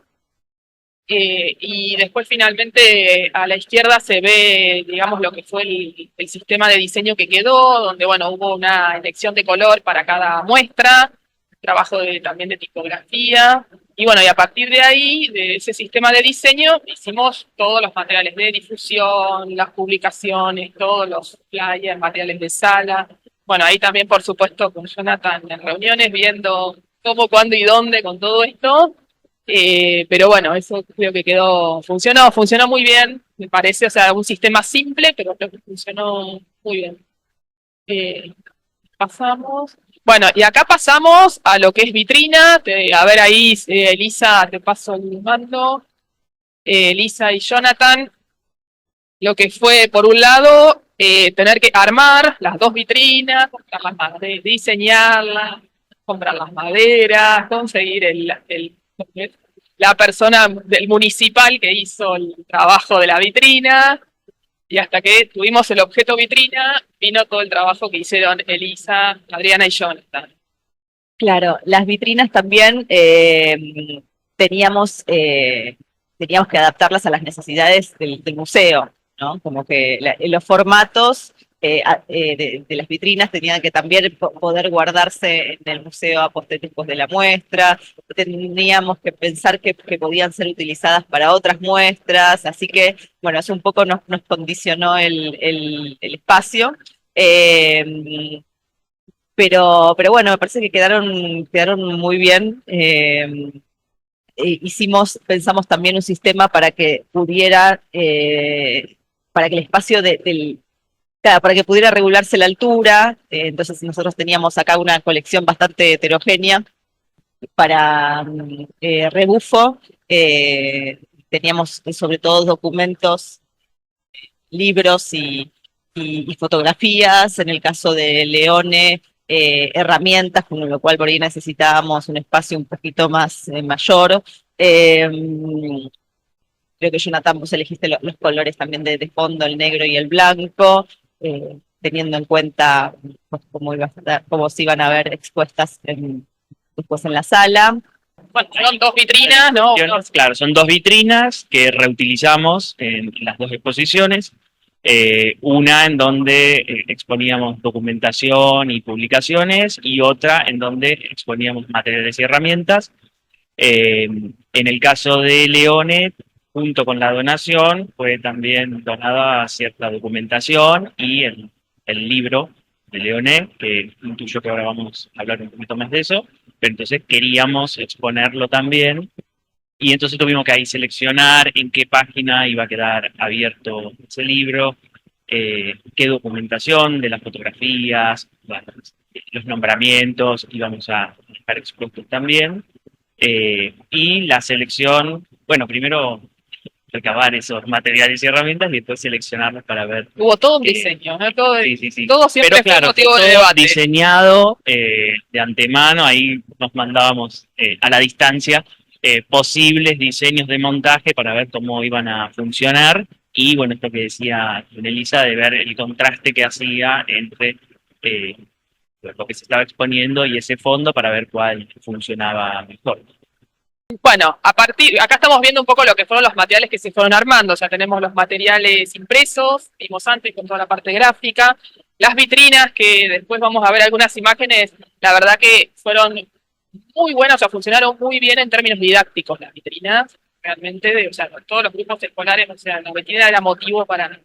y después finalmente a la izquierda se ve, digamos, lo que fue el sistema de diseño que quedó, donde, bueno, hubo una elección de color para cada muestra, trabajo también de tipografía, y bueno, y a partir de ahí, de ese sistema de diseño, hicimos todos los materiales de difusión, las publicaciones, todos los flyers, materiales de sala. Bueno, ahí también, por supuesto, con Jonathan en reuniones, viendo cómo, cuándo y dónde con todo esto. Pero bueno, eso creo que funcionó muy bien, me parece, o sea, un sistema simple, pero creo que funcionó muy bien. Pasamos. Bueno, y acá pasamos a lo que es vitrina. A ver ahí, Elisa, te paso el mando. Elisa y Jonathan, lo que fue, por un lado, tener que armar las dos vitrinas, diseñarlas, comprar las maderas, conseguir la persona del municipal que hizo el trabajo de la vitrina. Y hasta que tuvimos el objeto vitrina, vino todo el trabajo que hicieron Elisa, Adriana y Jonathan. Claro, las vitrinas también teníamos que adaptarlas a las necesidades del museo, ¿no? Como que los formatos de las vitrinas tenían que también poder guardarse en el museo a posteriori de la muestra, teníamos que pensar que podían ser utilizadas para otras muestras, así que, bueno, eso un poco nos condicionó el espacio. Pero bueno, me parece que quedaron muy bien. Pensamos también un sistema para que pudiera, para que el espacio claro, para que pudiera regularse la altura. Entonces nosotros teníamos acá una colección bastante heterogénea para rebufo. Teníamos sobre todo documentos, libros y fotografías. En el caso de Leone, herramientas, con lo cual por ahí necesitábamos un espacio un poquito más mayor. Creo que Jonathan, vos elegiste los colores también de fondo, el negro y el blanco, teniendo en cuenta pues, cómo se iban a ver expuestas después en la sala. Bueno, fueron 2 vitrinas, ¿no? Claro, son 2 vitrinas que reutilizamos en las 2 exposiciones. Una en donde exponíamos documentación y publicaciones y otra en donde exponíamos materiales y herramientas. En el caso de Leone, junto con la donación, fue también donada cierta documentación y el libro de Leone, que intuyo que ahora vamos a hablar un poquito más de eso, pero entonces queríamos exponerlo también. Y entonces tuvimos que ahí seleccionar en qué página iba a quedar abierto ese libro, qué documentación de las fotografías, los nombramientos íbamos a dejar expuestos también. Y la selección, bueno, primero recabar esos materiales y herramientas y después seleccionarlos para ver. Hubo todo un diseño, ¿no? Sí. Todo siempre pero fue claro, motivo de todo debate. diseñado de antemano, ahí nos mandábamos a la distancia posibles diseños de montaje para ver cómo iban a funcionar y bueno, esto que decía Elisa, de ver el contraste que hacía entre lo que se estaba exponiendo y ese fondo para ver cuál funcionaba mejor. Bueno, acá estamos viendo un poco lo que fueron los materiales que se fueron armando. O sea, tenemos los materiales impresos, vimos antes con toda la parte gráfica, las vitrinas, que después vamos a ver algunas imágenes, la verdad que fueron muy buenas, o sea, funcionaron muy bien en términos didácticos las vitrinas, realmente, o sea, todos los grupos escolares, o sea, la vitrina era motivo para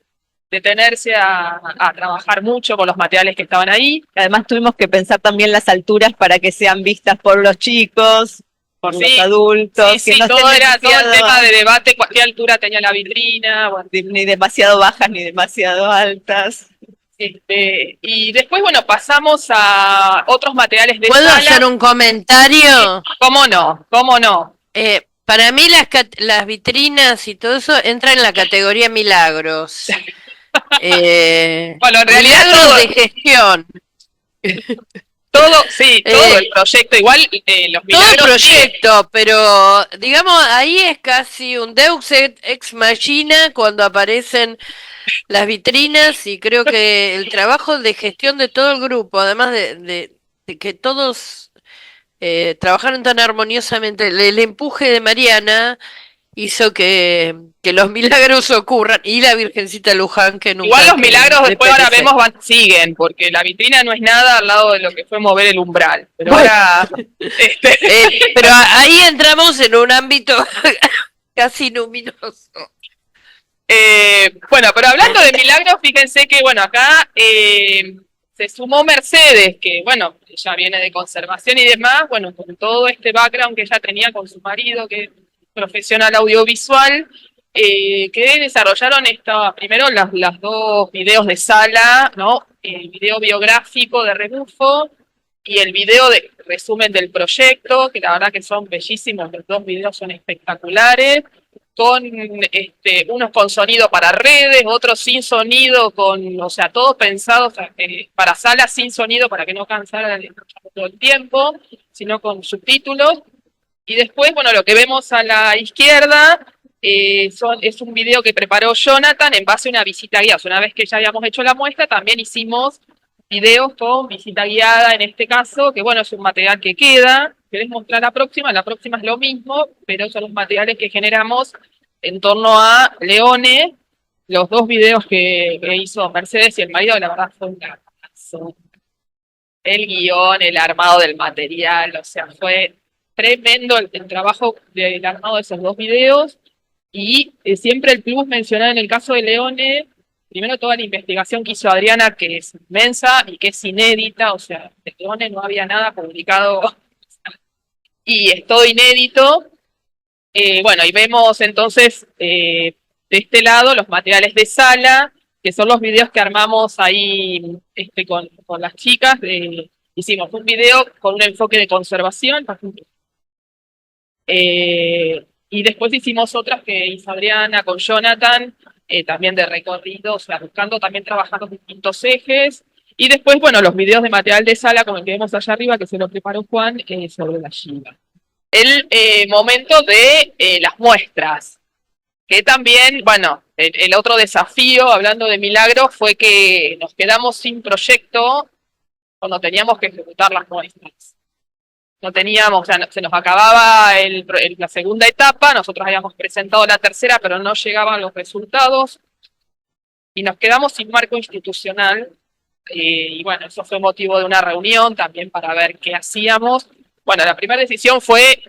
detenerse a trabajar mucho con los materiales que estaban ahí. Además tuvimos que pensar también las alturas para que sean vistas por los chicos, por los adultos. Sí, que no todo estén era todo el demasiado- tema de debate, qué altura tenía la vitrina, bueno. ni demasiado bajas ni demasiado altas. Y después, bueno, pasamos a otros materiales de ¿Puedo sala. hacer un comentario? ¿Cómo no? ¿Cómo no? Para mí las vitrinas y todo eso entra en la categoría milagros. Bueno, en realidad milagros todo, de gestión. todo el proyecto, igual los Todo milagros. el proyecto, pero digamos, ahí es casi un Deus ex machina cuando aparecen las vitrinas y creo que el trabajo de gestión de todo el grupo, además de que todos trabajaron tan armoniosamente, el empuje de Mariana hizo que los milagros ocurran y la Virgencita Luján que nunca... Igual los milagros que después ahora desperece. vemos siguen, porque la vitrina no es nada al lado de lo que fue mover el umbral. Pero Bueno. ahora Pero ahí entramos en un ámbito casi luminoso. bueno, pero hablando de milagros, fíjense que bueno, acá se sumó Mercedes, que bueno, ella viene de conservación y demás, bueno, con todo este background que ella tenía con su marido, que es profesional audiovisual, que desarrollaron primero las 2 videos de sala, ¿no? El video biográfico de rebufo y el video de resumen del proyecto, que la verdad que son bellísimos, los 2 videos son espectaculares, con unos con sonido para redes, otros sin sonido, o sea, todos pensados para salas sin sonido, para que no cansara todo el tiempo, sino con subtítulos. Y después, bueno, lo que vemos a la izquierda es un video que preparó Jonathan en base a una visita guiada. O sea, una vez que ya habíamos hecho la muestra, también hicimos videos con visita guiada en este caso, que bueno, es un material que queda. ¿Querés mostrar la próxima? La próxima es lo mismo, pero son los materiales que generamos en torno a Leone. Los dos videos que hizo Mercedes y el marido, la verdad fue un abrazo. El guión, el armado del material, o sea, fue tremendo el trabajo del armado de esos dos videos. Y siempre el plus mencionado en el caso de Leone, primero toda la investigación que hizo Adriana, que es inmensa y que es inédita, o sea, de Leone no había nada publicado y es todo inédito. Bueno, y vemos entonces de este lado los materiales de sala, que son los videos que armamos ahí con las chicas. Hicimos un video con un enfoque de conservación, por ejemplo. Y después hicimos otras que hizo Adriana con Jonathan, también de recorrido, o sea, buscando también trabajar los distintos ejes. Y después, bueno, los videos de material de sala, como el que vemos allá arriba, que se lo preparó Juan, sobre la Shiva. El momento de las muestras, que también, bueno, el otro desafío, hablando de Milagro, fue que nos quedamos sin proyecto cuando teníamos que ejecutar las muestras. No teníamos, o sea, se nos acababa la segunda etapa, nosotros habíamos presentado la tercera, pero no llegaban los resultados, y nos quedamos sin marco institucional, y bueno, eso fue motivo de una reunión también para ver qué hacíamos. Bueno, la primera decisión fue,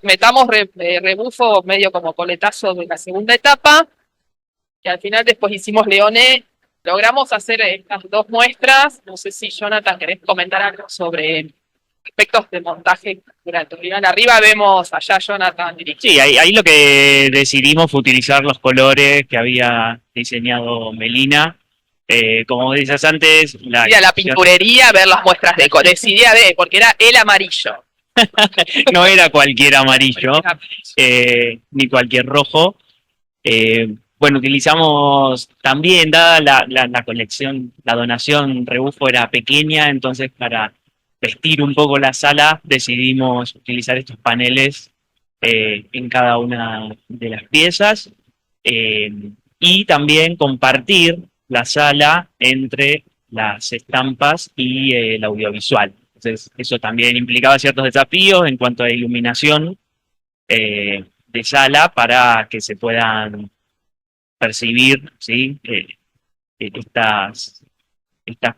metamos rebufo medio como coletazo de la segunda etapa, y al final después hicimos Leone. Logramos hacer estas dos muestras. No sé si Jonathan querés comentar algo sobre aspectos de montaje curatorial. Arriba vemos allá Jonathan dirigiendo. Sí, ahí lo que decidimos fue utilizar los colores que había diseñado Melina. Como decías antes, Ir a la pinturería a ver las muestras de color. Decidí a ver, porque era el amarillo. No era cualquier amarillo, ni cualquier rojo. Bueno, utilizamos también, dada la colección, la donación rebufo era pequeña, entonces para vestir un poco la sala decidimos utilizar estos paneles en cada una de las piezas, y también compartir la sala entre las estampas y el audiovisual. Entonces eso también implicaba ciertos desafíos en cuanto a iluminación de sala para que se puedan percibir, ¿sí? Estas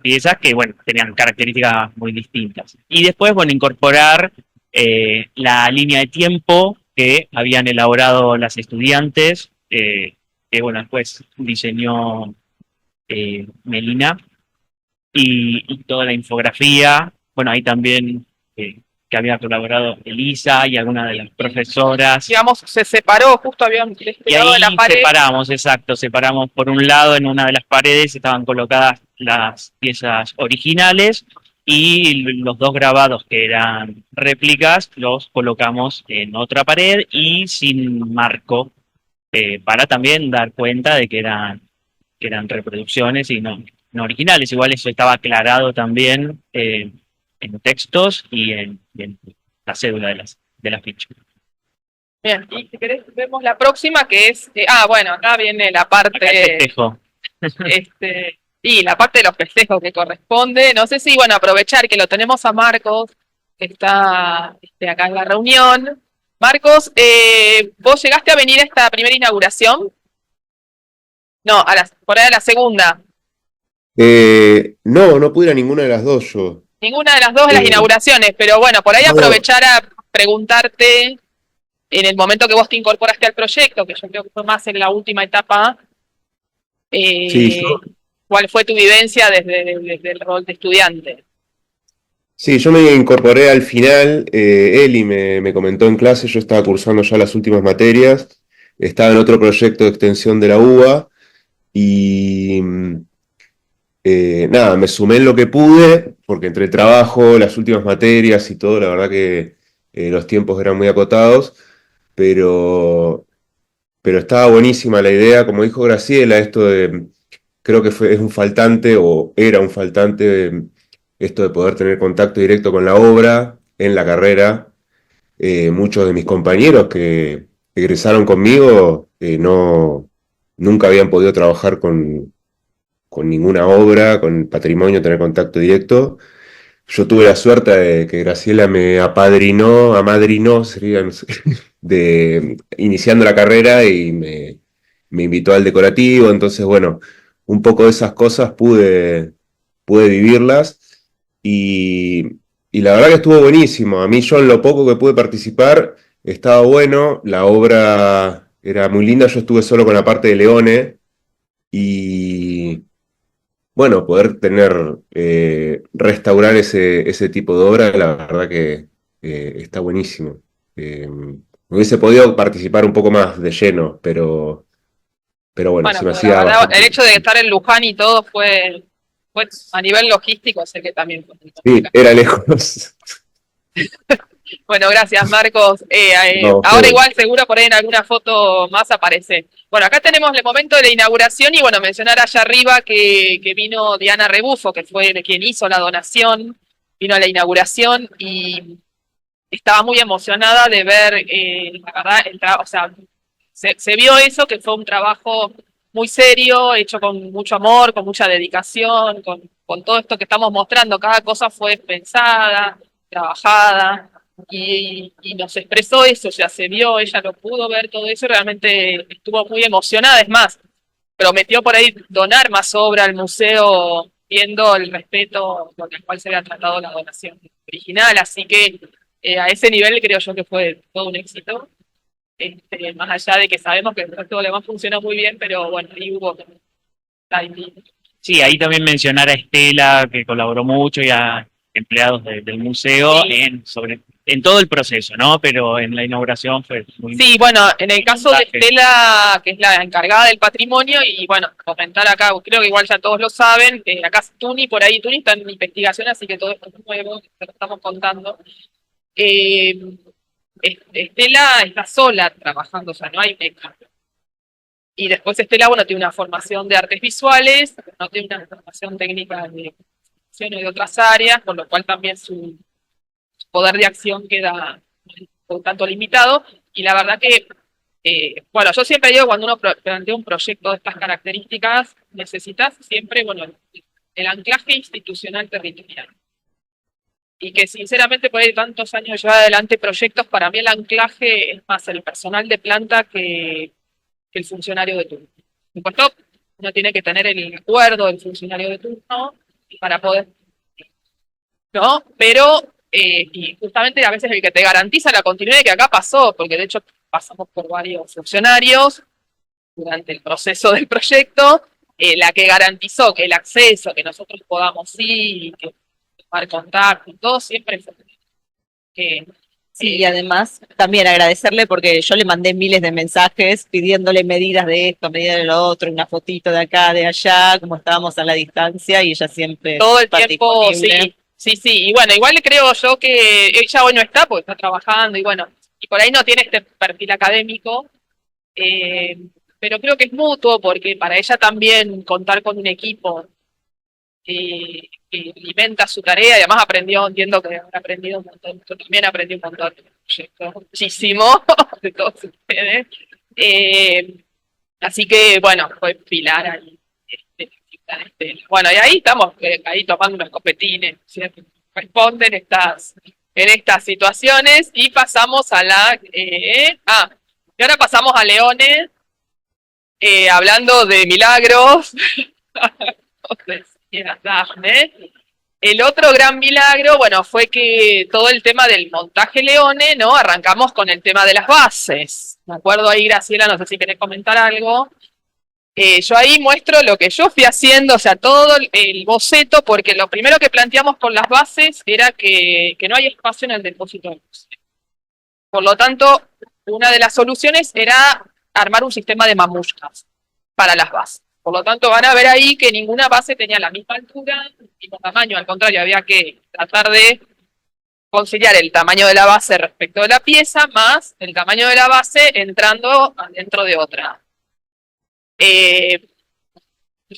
piezas que, bueno, tenían características muy distintas. Y después, bueno, incorporar la línea de tiempo que habían elaborado las estudiantes, que, bueno, después diseñó Melina, y toda la infografía. Bueno, ahí también que había colaborado Elisa y algunas de las profesoras. Digamos, se separó, justo habían despegado de la pared. Separamos por un lado, en una de las paredes estaban colocadas las piezas originales, y los dos grabados que eran réplicas los colocamos en otra pared y sin marco, para también dar cuenta de que eran reproducciones y no originales. Igual eso estaba aclarado también en textos y en la cédula de las fichas. Bien, y si querés vemos la próxima, que es, bueno, acá viene la parte, festejo. y la parte de los festejos que corresponde. No sé si, bueno, aprovechar que lo tenemos a Marcos, que está acá en la reunión. Marcos, ¿vos llegaste a venir a esta primera inauguración? No, por ahí a la segunda. No pude ir a ninguna de las dos yo. Ninguna de las dos de las inauguraciones, pero bueno, por ahí aprovechar a preguntarte en el momento que vos te incorporaste al proyecto, que yo creo que fue más en la última etapa, ¿cuál fue tu vivencia desde el rol de estudiante? Sí, yo me incorporé al final. Eli me comentó en clase, yo estaba cursando ya las últimas materias, estaba en otro proyecto de extensión de la UBA, y nada, me sumé en lo que pude, porque entre el trabajo, las últimas materias y todo, la verdad que los tiempos eran muy acotados, pero estaba buenísima la idea. Como dijo Graciela, esto de, creo que es un faltante, o era un faltante, esto de poder tener contacto directo con la obra en la carrera. Muchos de mis compañeros que egresaron conmigo nunca habían podido trabajar con ninguna obra, con patrimonio, tener contacto directo. Yo tuve la suerte de que Graciela me amadrinó, sería, no sé, iniciando la carrera y me invitó al decorativo, entonces, bueno, un poco de esas cosas pude vivirlas y, y la verdad que estuvo buenísimo. A mí yo en lo poco que pude participar estaba bueno, la obra era muy linda, yo estuve solo con la parte de Leone y bueno, poder restaurar ese tipo de obra, la verdad que está buenísimo. Hubiese podido participar un poco más de lleno, pero bueno, Bueno, se me pero la hacía verdad, bastante el hecho de difícil. estar en Luján y todo fue a nivel logístico, sé que también fue muy Sí, complicado. era lejos. Bueno, gracias, Marcos. No, Ahora ustedes. igual seguro por ahí en alguna foto más aparece. Bueno, acá tenemos el momento de la inauguración y bueno, mencionar allá arriba que vino Diana Rebufo, que fue quien hizo la donación, vino a la inauguración y estaba muy emocionada de ver, la verdad, o sea, se vio eso, que fue un trabajo muy serio, hecho con mucho amor, con mucha dedicación, con todo esto que estamos mostrando. Cada cosa fue pensada, trabajada, y nos expresó eso, o sea, se vio, ella lo pudo ver todo eso, y realmente estuvo muy emocionada. Es más, prometió por ahí donar más obra al museo, viendo el respeto con el cual se había tratado la donación original, así que a ese nivel creo yo que fue todo un éxito. Más allá de que sabemos que el resto de lo demás funciona muy bien, pero bueno, ahí hubo timing. Sí, ahí también mencionar a Estela, que colaboró mucho, y a empleados del museo Sí. en todo el proceso, ¿no? Pero en la inauguración fue muy Sí, bueno, en el caso de montaje. Estela, que es la encargada del patrimonio, y bueno, comentar acá, creo que igual ya todos lo saben, acá Tuni, por ahí Tuni está en investigación, así que todo esto es nuevo, te lo estamos contando. Eh, Estela está sola trabajando, o sea, no hay beca. Y después Estela, bueno, tiene una formación de artes visuales, no tiene una formación técnica de comunicación y de otras áreas, con lo cual también su poder de acción queda un tanto limitado. Y la verdad que, bueno, yo siempre digo, cuando uno plantea un proyecto de estas características, necesitas siempre, bueno, el anclaje institucional territorial. Y que sinceramente por ahí tantos años llevar adelante proyectos, para mí el anclaje es más el personal de planta que el funcionario de turno. Por supuesto, uno tiene que tener el acuerdo del funcionario de turno para poder, ¿no? Pero, y justamente a veces el que te garantiza la continuidad, que acá pasó, porque de hecho pasamos por varios funcionarios durante el proceso del proyecto, la que garantizó que el acceso, que nosotros podamos ir, que tomar contacto y todo, siempre fue que Sí, y además también agradecerle porque yo le mandé miles de mensajes pidiéndole medidas de esto, medidas de lo otro, una fotito de acá, de allá, como estábamos a la distancia y ella siempre todo el súper tiempo, disponible. sí. Y bueno, igual creo yo que ella hoy no está porque está trabajando y bueno, y por ahí no tiene este perfil académico, eh, pero creo que es mutuo porque para ella también contar con un equipo que alimenta su tarea y además aprendió, entiendo que habrá aprendido un montón, yo también aprendí un montón de proyectos, muchísimo de todos ustedes. Eh, Así que bueno, fue pilar ahí. Bueno, y ahí estamos, ahí tomando unos copetines, ¿cierto? Responden en estas situaciones y pasamos a y ahora pasamos a Leones, hablando de milagros, decía Dafne. El otro gran milagro, bueno, fue que todo el tema del montaje Leone, ¿no? Arrancamos con el tema de las bases. Me acuerdo ahí, Graciela, no sé si querés comentar algo. Yo ahí muestro lo que yo fui haciendo, o sea, todo el boceto, porque lo primero que planteamos con las bases era que no hay espacio en el depósito del museo. Por lo tanto, una de las soluciones era armar un sistema de mamushkas para las bases. Por lo tanto, van a ver ahí que ninguna base tenía la misma altura, el mismo tamaño, al contrario, había que tratar de conciliar el tamaño de la base respecto de la pieza, más el tamaño de la base entrando dentro de otra.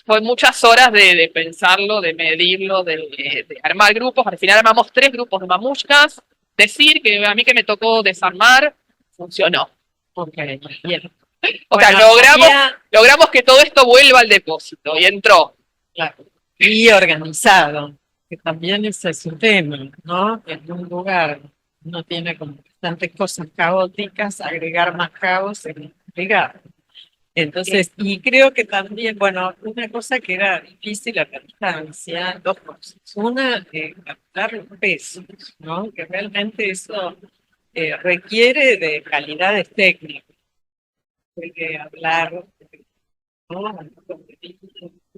Fue muchas horas de pensarlo, de medirlo, de armar grupos. Al final armamos 3 grupos de mamushkas. Decir que a mí que me tocó desarmar, funcionó. Ok, bien. O sea, Bueno, logramos que todo esto vuelva al depósito y entró. claro, y organizado, que también ese es un tema, ¿no? En un lugar no tiene como bastantes cosas caóticas, agregar más caos es complicado. Entonces, y creo que también, bueno, una cosa que era difícil a la distancia, dos cosas. Una, captar los pesos, ¿no? Que realmente eso requiere de calidades técnicas. Hay que hablar, ¿no?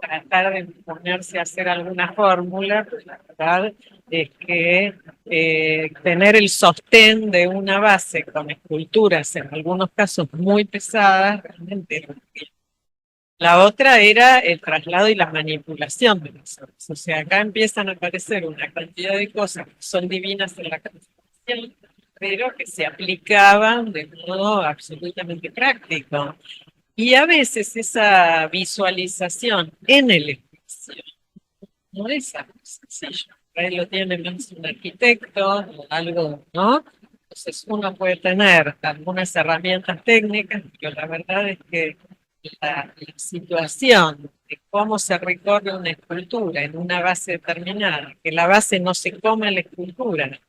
Tratar de ponerse a hacer alguna fórmula, pues la verdad es que tener el sostén de una base con esculturas, en algunos casos muy pesadas, realmente era difícil. La otra era el traslado y la manipulación de las obras. O sea, acá empiezan a aparecer una cantidad de cosas que son divinas en la canción, pero que se aplicaban de modo absolutamente práctico. Y a veces esa visualización en el espacio no es algo sencillo. Ahí lo tiene más un arquitecto o algo, ¿no? Entonces uno puede tener algunas herramientas técnicas, pero la verdad es que la situación de cómo se recorre una escultura en una base determinada, que la base no se coma la escultura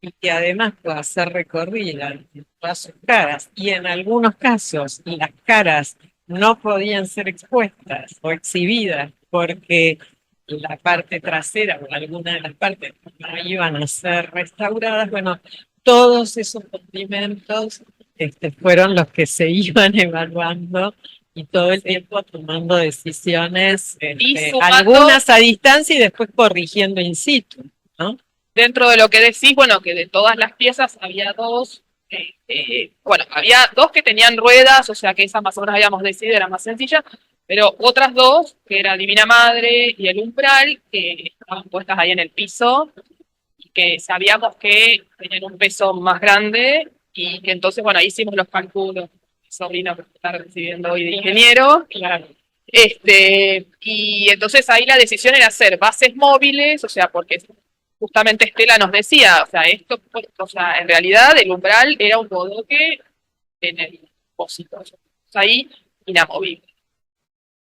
y que además pueda ser recorrida en todas sus caras, y en algunos casos las caras no podían ser expuestas o exhibidas porque la parte trasera o alguna de las partes no iban a ser restauradas. Bueno, todos esos condimentos fueron los que se iban evaluando y todo el tiempo tomando decisiones, Y sumando, algunas a distancia y después corrigiendo in situ, ¿no? dentro de lo que decís, bueno, que de todas las piezas había dos, bueno, había dos que tenían ruedas, o sea que esa más o menos habíamos decidido era más sencilla, pero otras dos, que era Divina Madre y el umbral, que estaban puestas ahí en el piso, y que sabíamos que tenían un peso más grande, y que entonces, bueno, ahí hicimos los cálculos. Mi sobrino que está recibiendo hoy de ingeniero. Claro. Y entonces ahí la decisión era hacer bases móviles, o sea, porque justamente Estela nos decía, o sea, esto, o sea, en realidad el umbral era un bodoque en el depósito, o sea, ahí inamovible.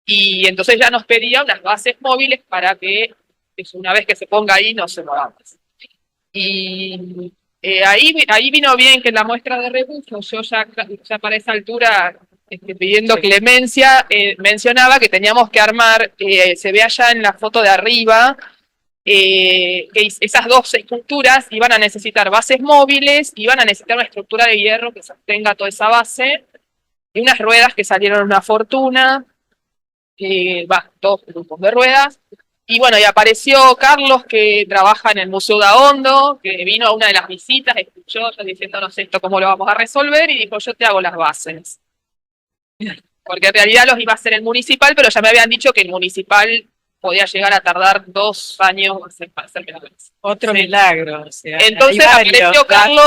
Y entonces ya nos pedía unas bases móviles para que una vez que se ponga ahí no se mueva más. Y ahí vino bien que en la muestra de rebufo, yo ya para esa altura, pidiendo clemencia, mencionaba que teníamos que armar, se ve allá en la foto de arriba, que esas dos esculturas iban a necesitar bases móviles, iban a necesitar una estructura de hierro que sostenga toda esa base, y unas ruedas que salieron una fortuna, dos grupos de ruedas. Y bueno, y apareció Carlos, que trabaja en el Museo de Ahondo, que vino a una de las visitas, escuchó, yo diciéndonos esto, cómo lo vamos a resolver, y dijo, yo te hago las bases. Porque en realidad los iba a hacer el municipal, pero ya me habían dicho que el municipal podía llegar a tardar 2 años para hacer las bases. Otro milagro. O sea, entonces apareció Carlos,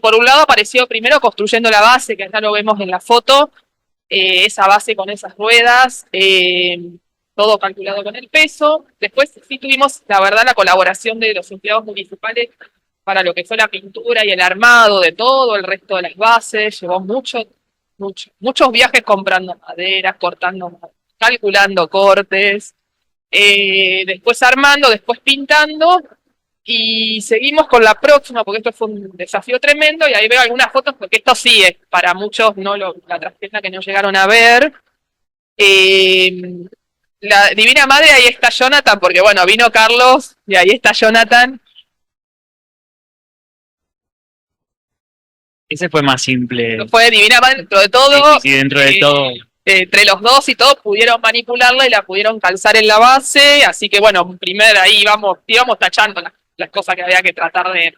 por un lado apareció primero construyendo la base, que acá lo vemos en la foto, esa base con esas ruedas, todo calculado con el peso. Después sí tuvimos, la verdad, la colaboración de los empleados municipales para lo que fue la pintura y el armado de todo el resto de las bases. Llevó muchos viajes comprando madera, cortando, calculando cortes, después armando, después pintando, y seguimos con la próxima, porque esto fue un desafío tremendo, y ahí veo algunas fotos, porque esto sí es, para muchos, no la trastienda que no llegaron a ver. La Divina Madre, ahí está Jonathan, porque bueno, vino Carlos, y ahí está Jonathan. Ese fue más simple. Fue Divina Madre dentro de todo. Sí, dentro de todo. Entre los dos y todos pudieron manipularla y la pudieron calzar en la base, así que bueno, primero ahí íbamos tachando las cosas que había que tratar de...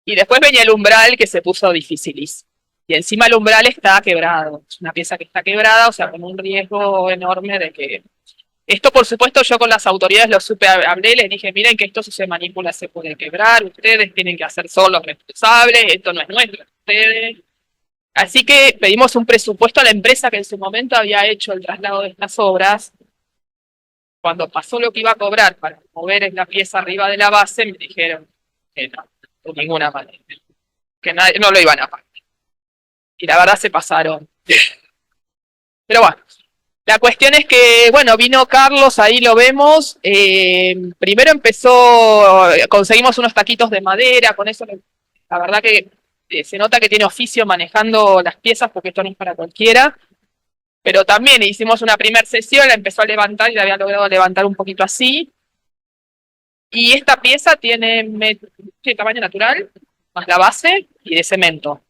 Y después venía el umbral, que se puso dificilísimo. Y encima el umbral está quebrado, es una pieza que está quebrada, o sea, con un riesgo enorme de que... Esto, por supuesto, yo con las autoridades lo hablé, les dije, miren que esto si se manipula se puede quebrar, ustedes tienen que hacer solos responsables, esto no es nuestro, ustedes... Así que pedimos un presupuesto a la empresa que en su momento había hecho el traslado de estas obras. Cuando pasó lo que iba a cobrar para mover la pieza arriba de la base, me dijeron que no, de ninguna manera, que no lo iban a pagar. y la verdad se pasaron. Pero bueno, la cuestión es que, bueno, vino Carlos, ahí lo vemos. Primero conseguimos unos taquitos de madera, con eso la verdad que se nota que tiene oficio manejando las piezas, porque esto no es para cualquiera. Pero también hicimos una primera sesión, la empezó a levantar y la había logrado levantar un poquito así. Y esta pieza tiene tamaño natural, más la base y de cemento.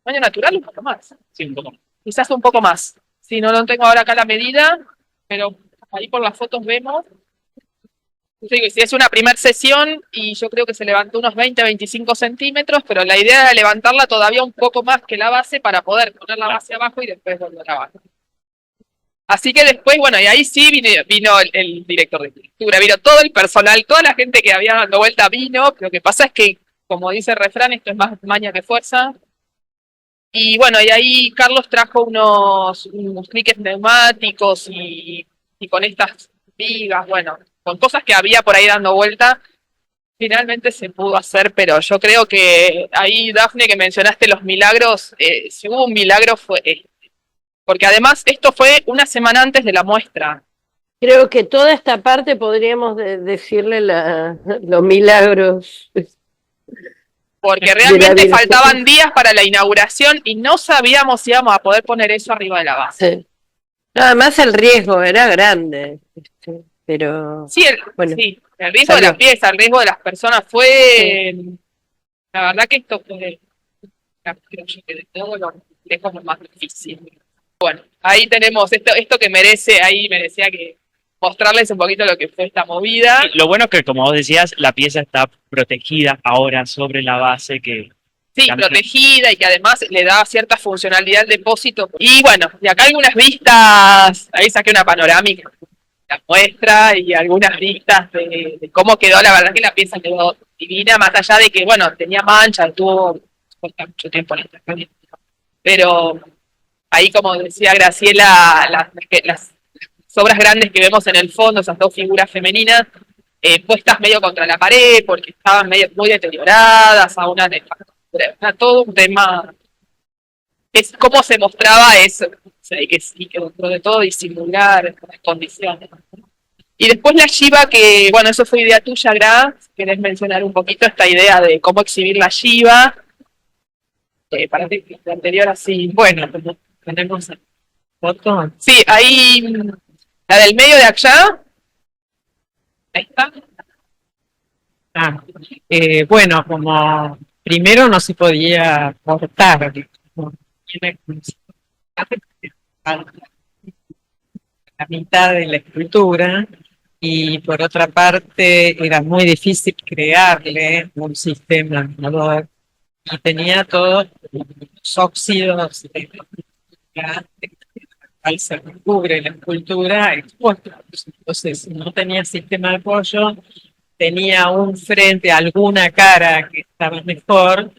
Tamaño natural un poco más. Sí, un poco. Quizás un poco más. Sí, no tengo ahora acá la medida, pero ahí por las fotos vemos. Yo digo, si es una primera sesión y yo creo que se levantó unos 20-25 centímetros, pero la idea era levantarla todavía un poco más que la base para poder poner la base abajo y después volver abajo. Así que después, bueno, y ahí sí vino el director de arquitectura, vino todo el personal, toda la gente que había dado vuelta vino. Lo que pasa es que, como dice el refrán, esto es más maña que fuerza. Y bueno, y ahí Carlos trajo unos cliques neumáticos y con estas vigas, bueno, con cosas que había por ahí dando vuelta, finalmente se pudo hacer. Pero yo creo que ahí, Dafne, que mencionaste los milagros, si hubo un milagro fue este. Porque además esto fue una semana antes de la muestra. Creo que toda esta parte podríamos decirle los milagros. Porque realmente faltaban días para la inauguración y no sabíamos si íbamos a poder poner eso arriba de la base. Sí. Además el riesgo era grande, pero Sí, bueno, el riesgo de la pieza, el riesgo de las personas fue... Sí. La verdad que esto fue, creo yo, que de todo lo lejos más difícil. Bueno, ahí tenemos esto que merecía que mostrarles un poquito lo que fue esta movida. Lo bueno es que, como vos decías, la pieza está protegida ahora sobre la base que... Sí, protegida, y que además le da cierta funcionalidad al depósito. Y bueno, y acá algunas vistas, ahí saqué una panorámica, la muestra, y algunas vistas de cómo quedó. La verdad que la pieza quedó divina, más allá de que, bueno, tenía mancha, estuvo mucho tiempo en esta historia. Pero ahí, como decía Graciela, las obras grandes que vemos en el fondo, esas dos figuras femeninas, puestas medio contra la pared, porque estaban muy deterioradas, era todo un tema. Es cómo se mostraba eso, o sea, y que sí, que dentro de todo disimular las condiciones. Y después la Shiva, que bueno, eso fue idea tuya, Gra, si querés mencionar un poquito esta idea de cómo exhibir la Shiva. Para que la anterior así, Bueno, tenemos fotos. sí, ahí, la del medio de allá, ahí está. Bueno, como primero no se podía cortar, la mitad de la escultura, y por otra parte era muy difícil crearle un sistema innovador, y tenía todos los óxidos de al se recubre la escultura expuesta. Entonces no tenía sistema de apoyo, tenía un frente, alguna cara que estaba mejor,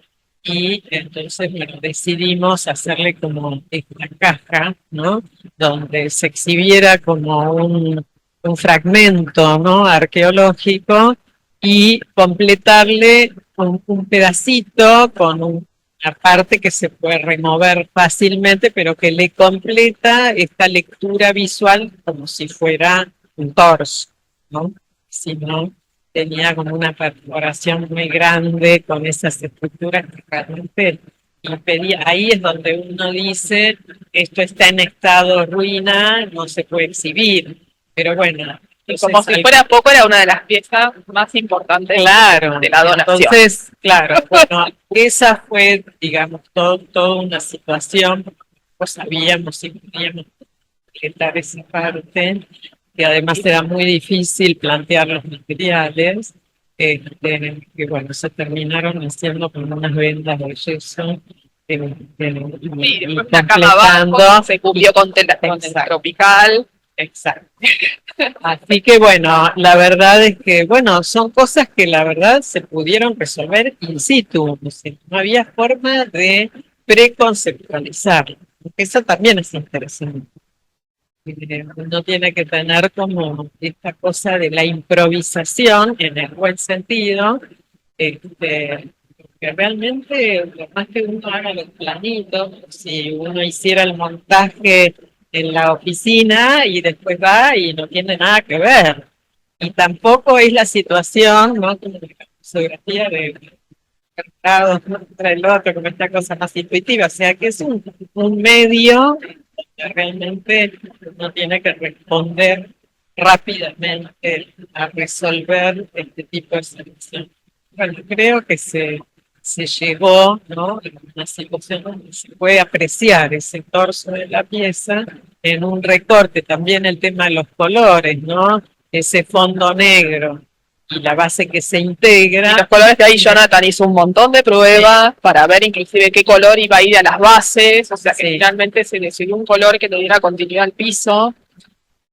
y entonces bueno, decidimos hacerle como esta caja, ¿no? Donde se exhibiera como un fragmento, ¿no? Arqueológico, y completarle un pedacito con una parte que se puede remover fácilmente, pero que le completa esta lectura visual como si fuera un torso, ¿no? Si no, tenía como una perforación muy grande con esas estructuras que realmente impedía. Ahí es donde uno dice, esto está en estado ruina, no se puede exhibir. Pero bueno, Y como si fuera poco, era una de las piezas más importantes claro, de la donación. Entonces, claro, bueno, esa fue, digamos, toda una situación, pues sabíamos si podíamos completar esa parte, que además era muy difícil plantear los materiales, que bueno, se terminaron haciendo con unas vendas de yeso. Sí, después la cama abajo se cubrió con tela tropical. Exacto. Así que bueno, la verdad es que, bueno, son cosas que la verdad se pudieron resolver in situ, o sea, no había forma de preconceptualizar. Eso también es interesante. Uno tiene que tener como esta cosa de la improvisación en el buen sentido, porque realmente, por más que uno haga los planitos, si uno hiciera el montaje en la oficina y después va y no tiene nada que ver. Y tampoco es la situación, ¿no? Como la fotografía de mercado contra el otro, como esta cosa más intuitiva. O sea que es un medio que realmente uno tiene que responder rápidamente a resolver este tipo de situación. Bueno, creo que se llegó, ¿no?, a una situación donde se puede apreciar ese torso de la pieza en un recorte, también el tema de los colores, ¿no? Ese fondo negro y la base que se integra. Y los colores que ahí Jonathan hizo un montón de pruebas para ver inclusive qué color iba a ir a las bases, o sea que Sí. finalmente se decidió un color que le diera continuidad al piso.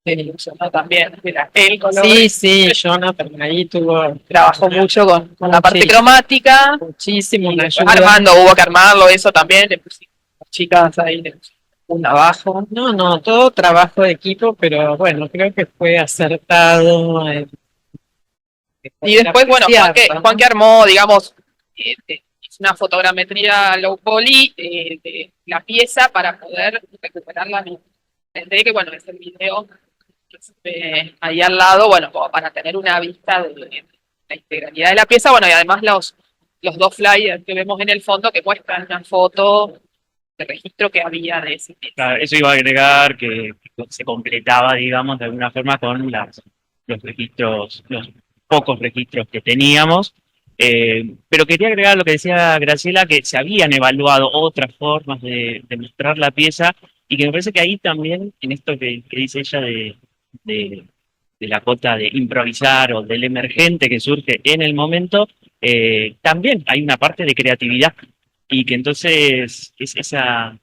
Jonathan también, era el color. Sí, Jonathan ahí tuvo, Trabajó mucho con la parte Muchísimo. cromática. muchísimo Y una después ayuda. Armando hubo que armarlo, eso también, le pusimos las chicas ahí, le pusimos un abajo. No, todo trabajo de equipo, pero bueno, creo que fue acertado. Y después, bueno, Juan que armó, digamos, hizo una fotogrametría low poly de la pieza para poder recuperarla. Desde que, bueno, es el video que se ve ahí al lado, bueno, como para tener una vista de la integralidad de la pieza, bueno, y además los dos flyers que vemos en el fondo que muestran una foto de registro que había de ese pieza. Claro, eso iba a agregar que se completaba, digamos, de alguna forma con los registros, los pocos registros que teníamos. Pero quería agregar lo que decía Graciela, que se habían evaluado otras formas de mostrar la pieza y que me parece que ahí también, en esto que dice ella de la cota de improvisar o del emergente que surge en el momento, también hay una parte de creatividad y que entonces esa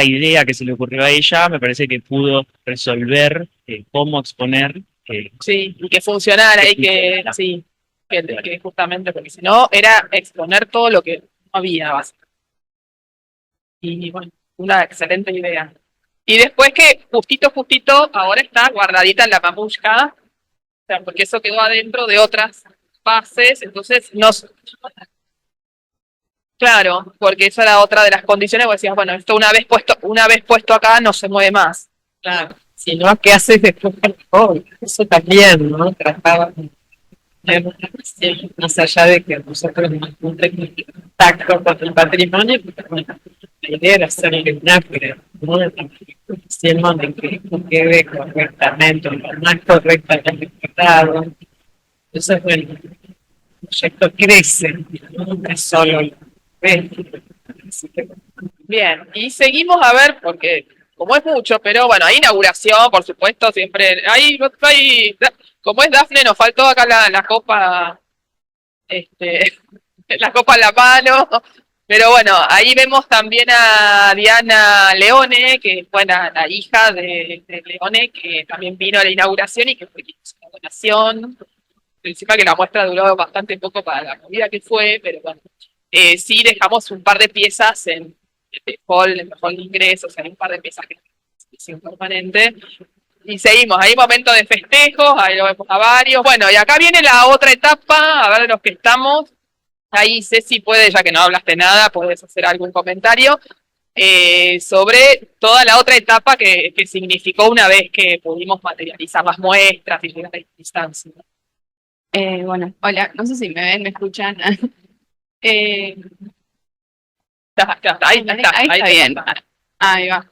idea que se le ocurrió a ella me parece que pudo resolver cómo exponer. Sí, y que funcionara y que, Claro. sí, que justamente, porque si no, era exponer todo lo que no había, básicamente. Y bueno, una excelente idea. Y después que justito, ahora está guardadita en la mamushka, o sea, porque eso quedó adentro de otras bases, entonces claro, porque esa era otra de las condiciones, porque decías, bueno, esto una vez puesto acá no se mueve más. Claro, si no, ¿qué haces después con el hobby? Eso también, ¿no? Trataba de tener una visión más allá de que nosotros no tenemos contacto con el patrimonio, pero bueno, la idea era hacerle una prueba, ¿no? Haciendo de que quede correctamente, lo más correctamente cortado. Entonces, bueno, el proyecto crece, no es solo así que, Bien, y seguimos a ver, porque como es mucho, pero bueno, hay inauguración, por supuesto, siempre como es Dafne, nos faltó acá la copa, la copa en la mano, pero bueno, ahí vemos también a Diana Leone, que fue la hija de Leone, que también vino a la inauguración y que fue quien hizo la donación. Encima que la muestra duró bastante poco para la movida que fue, pero bueno, sí dejamos un par de piezas en el hall de ingresos, hay un par de piezas que son permanentes. Y seguimos, hay momentos de festejos, ahí lo vemos a varios. Bueno, y acá viene la otra etapa, a ver los que estamos. Ahí Ceci puede, ya que no hablaste nada, puedes hacer algún comentario sobre toda la otra etapa que significó una vez que pudimos materializar las muestras y llegar a esta instancia. Bueno, hola, no sé si me ven, me escuchan. Ahí Ahí está bien. está. Ahí va.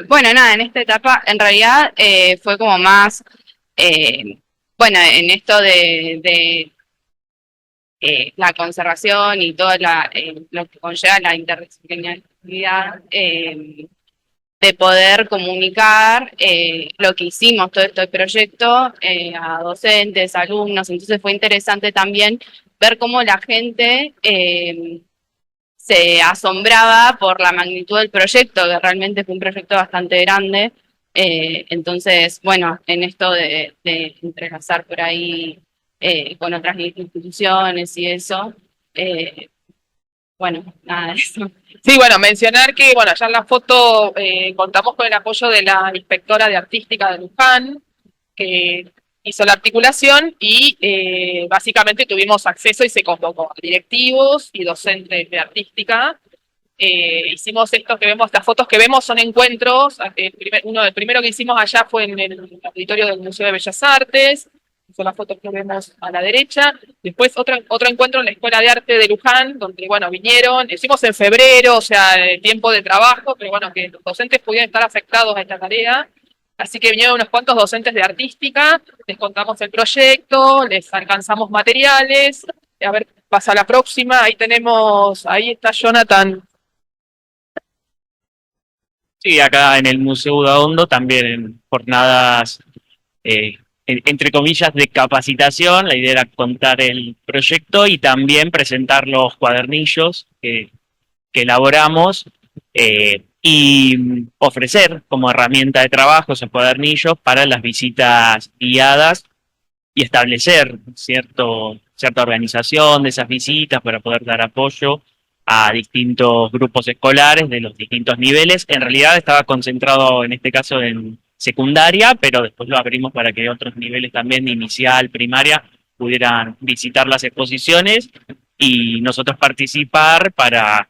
Bueno, nada, en esta etapa en realidad fue como más, bueno, en esto de la conservación y todo lo que conlleva la interdisciplinaridad, de poder comunicar lo que hicimos, todo este proyecto, a docentes, alumnos. Entonces fue interesante también ver cómo la gente se asombraba por la magnitud del proyecto, que realmente fue un proyecto bastante grande. Entonces, bueno, en esto de entrelazar por ahí con otras instituciones y eso, bueno, nada, eso. Sí, bueno, mencionar que, bueno, allá en la foto contamos con el apoyo de la inspectora de artística de Luján, que hizo la articulación y básicamente tuvimos acceso y se convocó a directivos y docentes de artística. Hicimos esto que vemos, las fotos que vemos son encuentros. El primero que hicimos allá fue en el auditorio del Museo de Bellas Artes, son las fotos que vemos a la derecha. Después otro encuentro en la Escuela de Arte de Luján, donde, bueno, vinieron, hicimos en febrero, o sea, tiempo de trabajo, pero bueno, que los docentes pudieran estar afectados a esta tarea. Así que vinieron unos cuantos docentes de artística, les contamos el proyecto, les alcanzamos materiales. A ver, pasa a la próxima, ahí está Jonathan. Sí, acá en el Museo Udaondo también en jornadas, entre comillas, de capacitación. La idea era contar el proyecto y también presentar los cuadernillos que elaboramos y ofrecer como herramienta de trabajo esos cuadernillos para las visitas guiadas y establecer cierta organización de esas visitas para poder dar apoyo a distintos grupos escolares de los distintos niveles. En realidad estaba concentrado en este caso en secundaria, pero después lo abrimos para que otros niveles también, inicial, primaria, pudieran visitar las exposiciones y nosotros participar para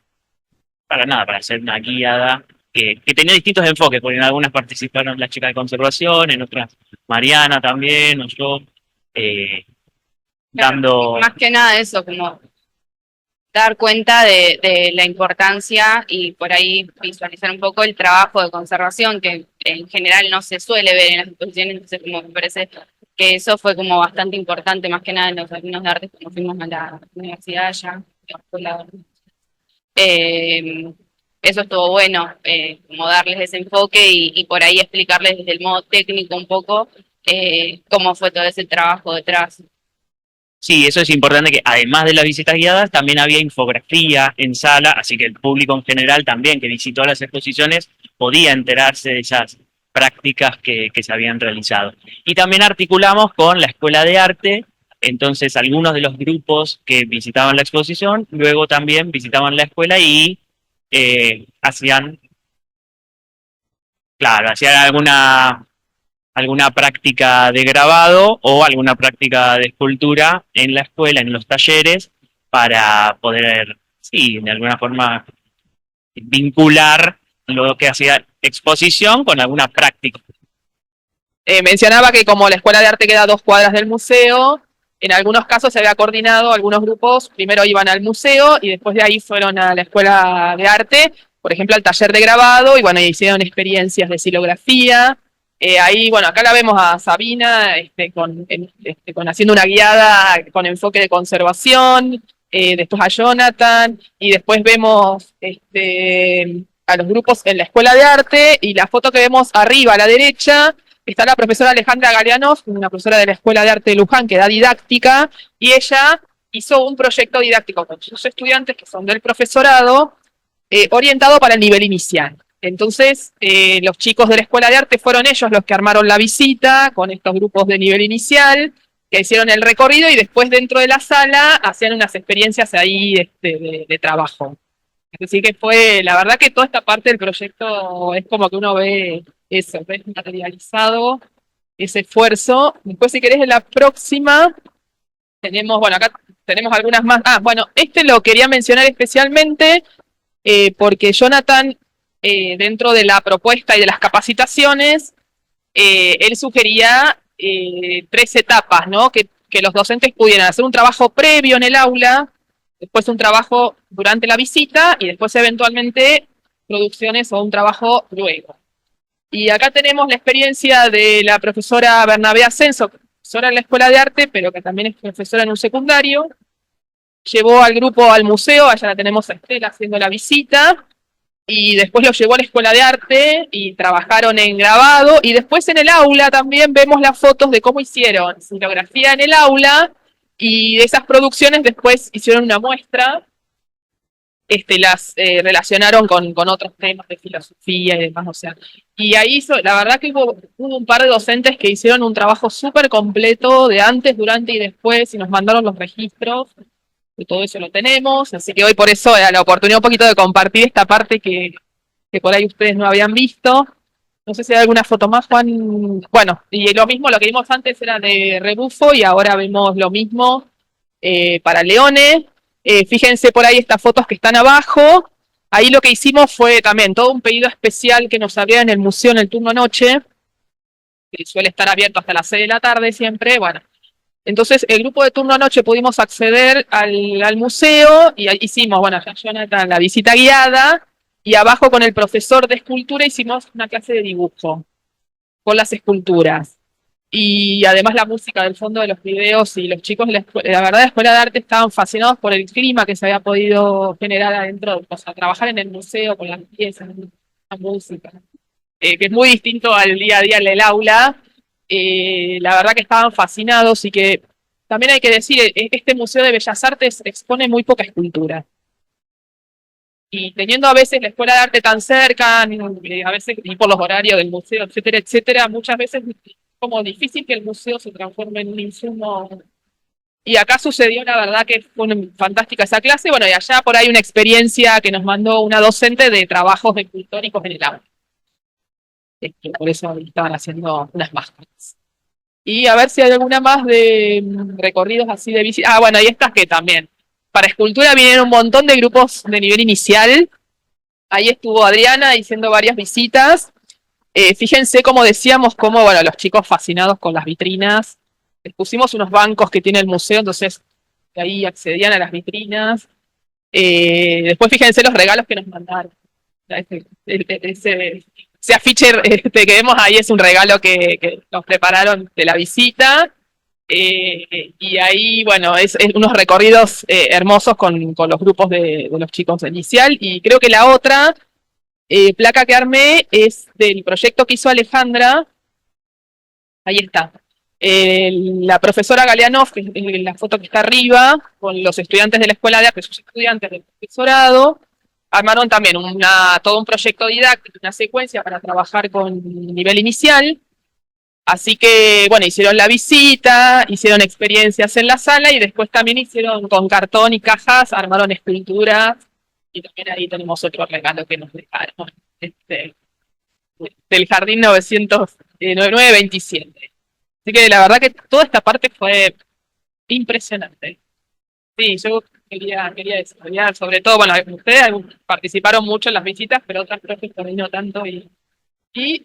hacer una guiada que tenía distintos enfoques, porque en algunas participaron las chicas de conservación, en otras Mariana también, o yo, dando... Más que nada eso, como dar cuenta de la importancia y por ahí visualizar un poco el trabajo de conservación que en general no se suele ver en las exposiciones, entonces como me parece que eso fue como bastante importante, más que nada en los alumnos de arte cuando fuimos a la universidad allá, eso estuvo bueno, como darles ese enfoque y por ahí explicarles desde el modo técnico un poco cómo fue todo ese trabajo detrás. Sí, eso es importante, que además de las visitas guiadas también había infografía en sala, así que el público en general también que visitó las exposiciones podía enterarse de esas prácticas que se habían realizado. Y también articulamos con la Escuela de Arte, entonces algunos de los grupos que visitaban la exposición luego también visitaban la escuela y hacían alguna práctica de grabado o alguna práctica de escultura en la escuela, en los talleres, para poder, sí, de alguna forma vincular lo que hacía exposición con alguna práctica. Mencionaba que como la Escuela de Arte queda a 2 cuadras del museo, en algunos casos se había coordinado, algunos grupos primero iban al museo y después de ahí fueron a la Escuela de Arte, por ejemplo al taller de grabado, y bueno, hicieron experiencias de xilografía. Ahí, bueno, acá la vemos a Sabina con haciendo una guiada con enfoque de conservación, después a Jonathan, y después vemos a los grupos en la Escuela de Arte, y la foto que vemos arriba a la derecha está la profesora Alejandra Galeanos, una profesora de la Escuela de Arte de Luján que da didáctica, y ella hizo un proyecto didáctico con sus estudiantes que son del profesorado, orientado para el nivel inicial. Entonces, los chicos de la Escuela de Arte fueron ellos los que armaron la visita con estos grupos de nivel inicial, que hicieron el recorrido y después dentro de la sala hacían unas experiencias ahí de trabajo. Así que fue, la verdad que toda esta parte del proyecto es como que uno ve eso, ves materializado ese esfuerzo. Después, si querés, en la próxima tenemos, bueno, acá tenemos algunas más. Bueno, lo quería mencionar especialmente porque Jonathan, dentro de la propuesta y de las capacitaciones, él sugería 3 etapas, ¿no? Que los docentes pudieran hacer un trabajo previo en el aula, después un trabajo durante la visita y después eventualmente producciones o un trabajo luego. Y acá tenemos la experiencia de la profesora Bernabé Ascenso, profesora en la Escuela de Arte, pero que también es profesora en un secundario. Llevó al grupo al museo, allá la tenemos a Estela haciendo la visita, y después lo llevó a la Escuela de Arte y trabajaron en grabado, y después en el aula también vemos las fotos de cómo hicieron xilografía en el aula, y de esas producciones después hicieron una muestra, las relacionaron con otros temas de filosofía y demás, o sea, y ahí la verdad que hubo un par de docentes que hicieron un trabajo súper completo de antes, durante y después, y nos mandaron los registros, y todo eso lo tenemos, así que hoy por eso era la oportunidad un poquito de compartir esta parte que por ahí ustedes no habían visto. No sé si hay alguna foto más, Juan. Bueno, y lo mismo, lo que vimos antes era de rebufo y ahora vemos lo mismo para Leone. Fíjense por ahí estas fotos que están abajo. Ahí lo que hicimos fue también todo un pedido especial que nos abrieron en el museo en el turno noche, que suele estar abierto hasta las 6 de la tarde siempre. Bueno, entonces el grupo de turno noche pudimos acceder al museo y ahí hicimos, bueno, ya Jonathan, la visita guiada y abajo con el profesor de escultura hicimos una clase de dibujo con las esculturas. Y además la música del fondo de los videos y los chicos, la verdad, la Escuela de Arte estaban fascinados por el clima que se había podido generar adentro, o sea, trabajar en el museo con las piezas, la música, que es muy distinto al día a día en el aula. La verdad que estaban fascinados y que también hay que decir, este Museo de Bellas Artes expone muy poca escultura. Y teniendo a veces la Escuela de Arte tan cerca, a veces y por los horarios del museo, etcétera, etcétera, muchas veces como difícil que el museo se transforme en un insumo. Y acá sucedió, la verdad, que fue fantástica esa clase. Bueno, y allá por ahí una experiencia que nos mandó una docente de trabajos escultóricos en el aula. Por eso estaban haciendo unas máscaras. Y a ver si hay alguna más de recorridos así de visita. Ah, bueno, y estas que también. Para escultura vinieron un montón de grupos de nivel inicial. Ahí estuvo Adriana haciendo varias visitas. Fíjense, como decíamos, cómo, bueno, los chicos fascinados con las vitrinas. Les pusimos unos bancos que tiene el museo, entonces de ahí accedían a las vitrinas. Después fíjense los regalos que nos mandaron. Ese afiche que vemos ahí es un regalo que nos prepararon de la visita. Y ahí, bueno, es unos recorridos hermosos con los grupos de los chicos inicial. Y creo que la otra placa que armé es del proyecto que hizo Alejandra. Ahí está. La profesora Galeanov, que es la foto que está arriba, con los estudiantes de la Escuela de Arte, sus estudiantes del profesorado, armaron también todo un proyecto didáctico, una secuencia para trabajar con nivel inicial. Así que, bueno, hicieron la visita, hicieron experiencias en la sala y después también hicieron con cartón y cajas, armaron esculturas. Y también ahí tenemos otro regalo que nos dejaron, del Jardín 927. Así que la verdad que toda esta parte fue impresionante. Sí, yo quería desarrollar, sobre todo, bueno, ustedes participaron mucho en las visitas, pero otras profes por ahí no tanto. Y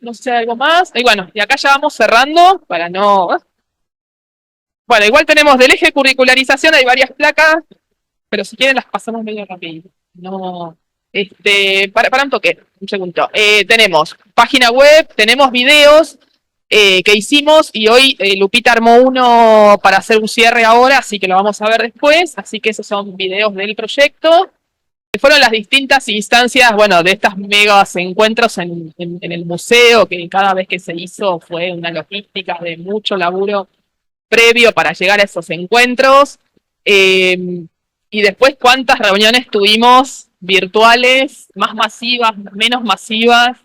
no sé, algo más. Y bueno, y acá ya vamos cerrando para no. Bueno, igual tenemos del eje curricularización, hay varias placas, pero si quieren las pasamos medio rápido. No. Para un toque, un segundo. Tenemos página web, tenemos videos que hicimos y hoy Lupita armó uno para hacer un cierre ahora, así que lo vamos a ver después. Así que esos son videos del proyecto. Fueron las distintas instancias, bueno, de estas megas encuentros en el museo, que cada vez que se hizo fue una logística de mucho laburo previo para llegar a esos encuentros. Y después cuántas reuniones tuvimos virtuales, más masivas, menos masivas,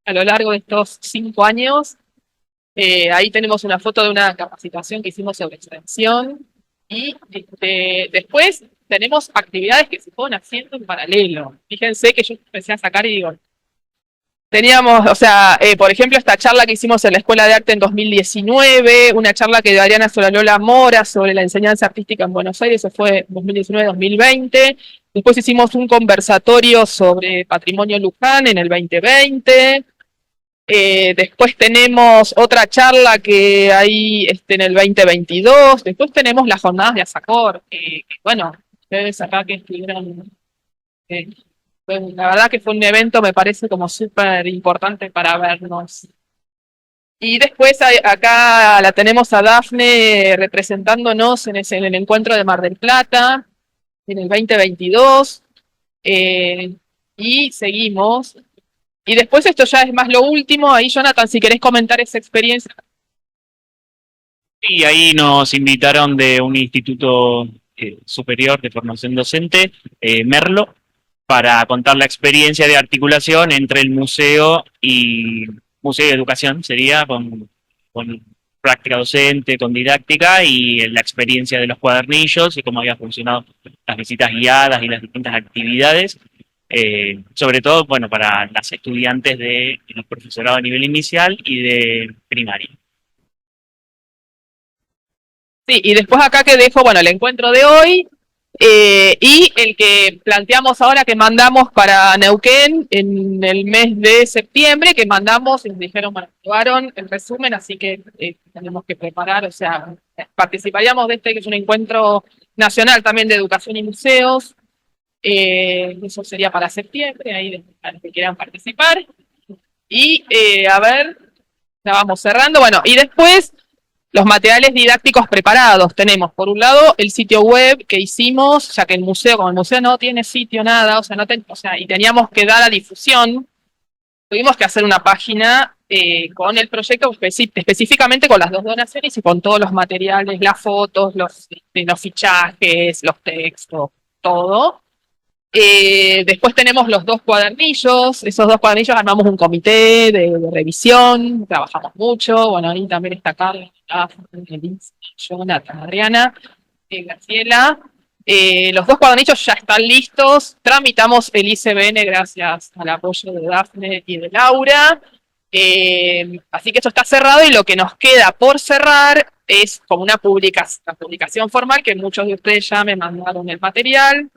a lo largo de estos 5 años. Ahí tenemos una foto de una capacitación que hicimos sobre extensión. Y después tenemos actividades que se fueron haciendo en paralelo. Fíjense que yo empecé a sacar y digo, teníamos, o sea, por ejemplo, esta charla que hicimos en la Escuela de Arte en 2019, una charla que dio Adriana Solalola Mora sobre la enseñanza artística en Buenos Aires, eso fue 2019-2020. Después hicimos un conversatorio sobre patrimonio Luján en el 2020. Después tenemos otra charla que hay en el 2022. Después tenemos las jornadas de ASACOR, que bueno, ustedes acá que estuvieron, la verdad que fue un evento, me parece como súper importante para vernos. Y después acá la tenemos a Dafne representándonos en el encuentro de Mar del Plata, en el 2022. Y seguimos. Y después esto ya es más lo último. Ahí, Jonathan, si querés comentar esa experiencia. Y ahí nos invitaron de un instituto superior de formación docente, Merlo, para contar la experiencia de articulación entre el museo y educación, sería con práctica docente, con didáctica y la experiencia de los cuadernillos y cómo había funcionado las visitas guiadas y las distintas actividades. sobre todo, bueno, para las estudiantes de los profesorado a nivel inicial y de primaria. Sí, y después acá que dejo, bueno, el encuentro de hoy y el que planteamos ahora que mandamos para Neuquén en el mes de septiembre, que mandamos y nos dijeron, bueno, llevaron el resumen, así que tenemos que preparar, o sea, participaríamos de este que es un encuentro nacional también de educación y museos, eso sería para septiembre, ahí para los que quieran participar. Y a ver, ya vamos cerrando, bueno, y después los materiales didácticos preparados. Tenemos, por un lado, el sitio web que hicimos, ya que el museo, como el museo no tiene sitio, nada, o sea, y teníamos que dar a difusión, tuvimos que hacer una página con el proyecto específicamente con las 2 donaciones y con todos los materiales, las fotos, los fichajes, los textos, todo. Después tenemos los 2 cuadernillos, esos 2 cuadernillos armamos un comité de revisión, trabajamos mucho, bueno, ahí también está Carla, Elisa, Jonathan, Adriana, Graciela. Los 2 cuadernillos ya están listos, tramitamos el ICBN gracias al apoyo de Dafne y de Laura, así que esto está cerrado y lo que nos queda por cerrar es como una publicación formal que muchos de ustedes ya me mandaron el material.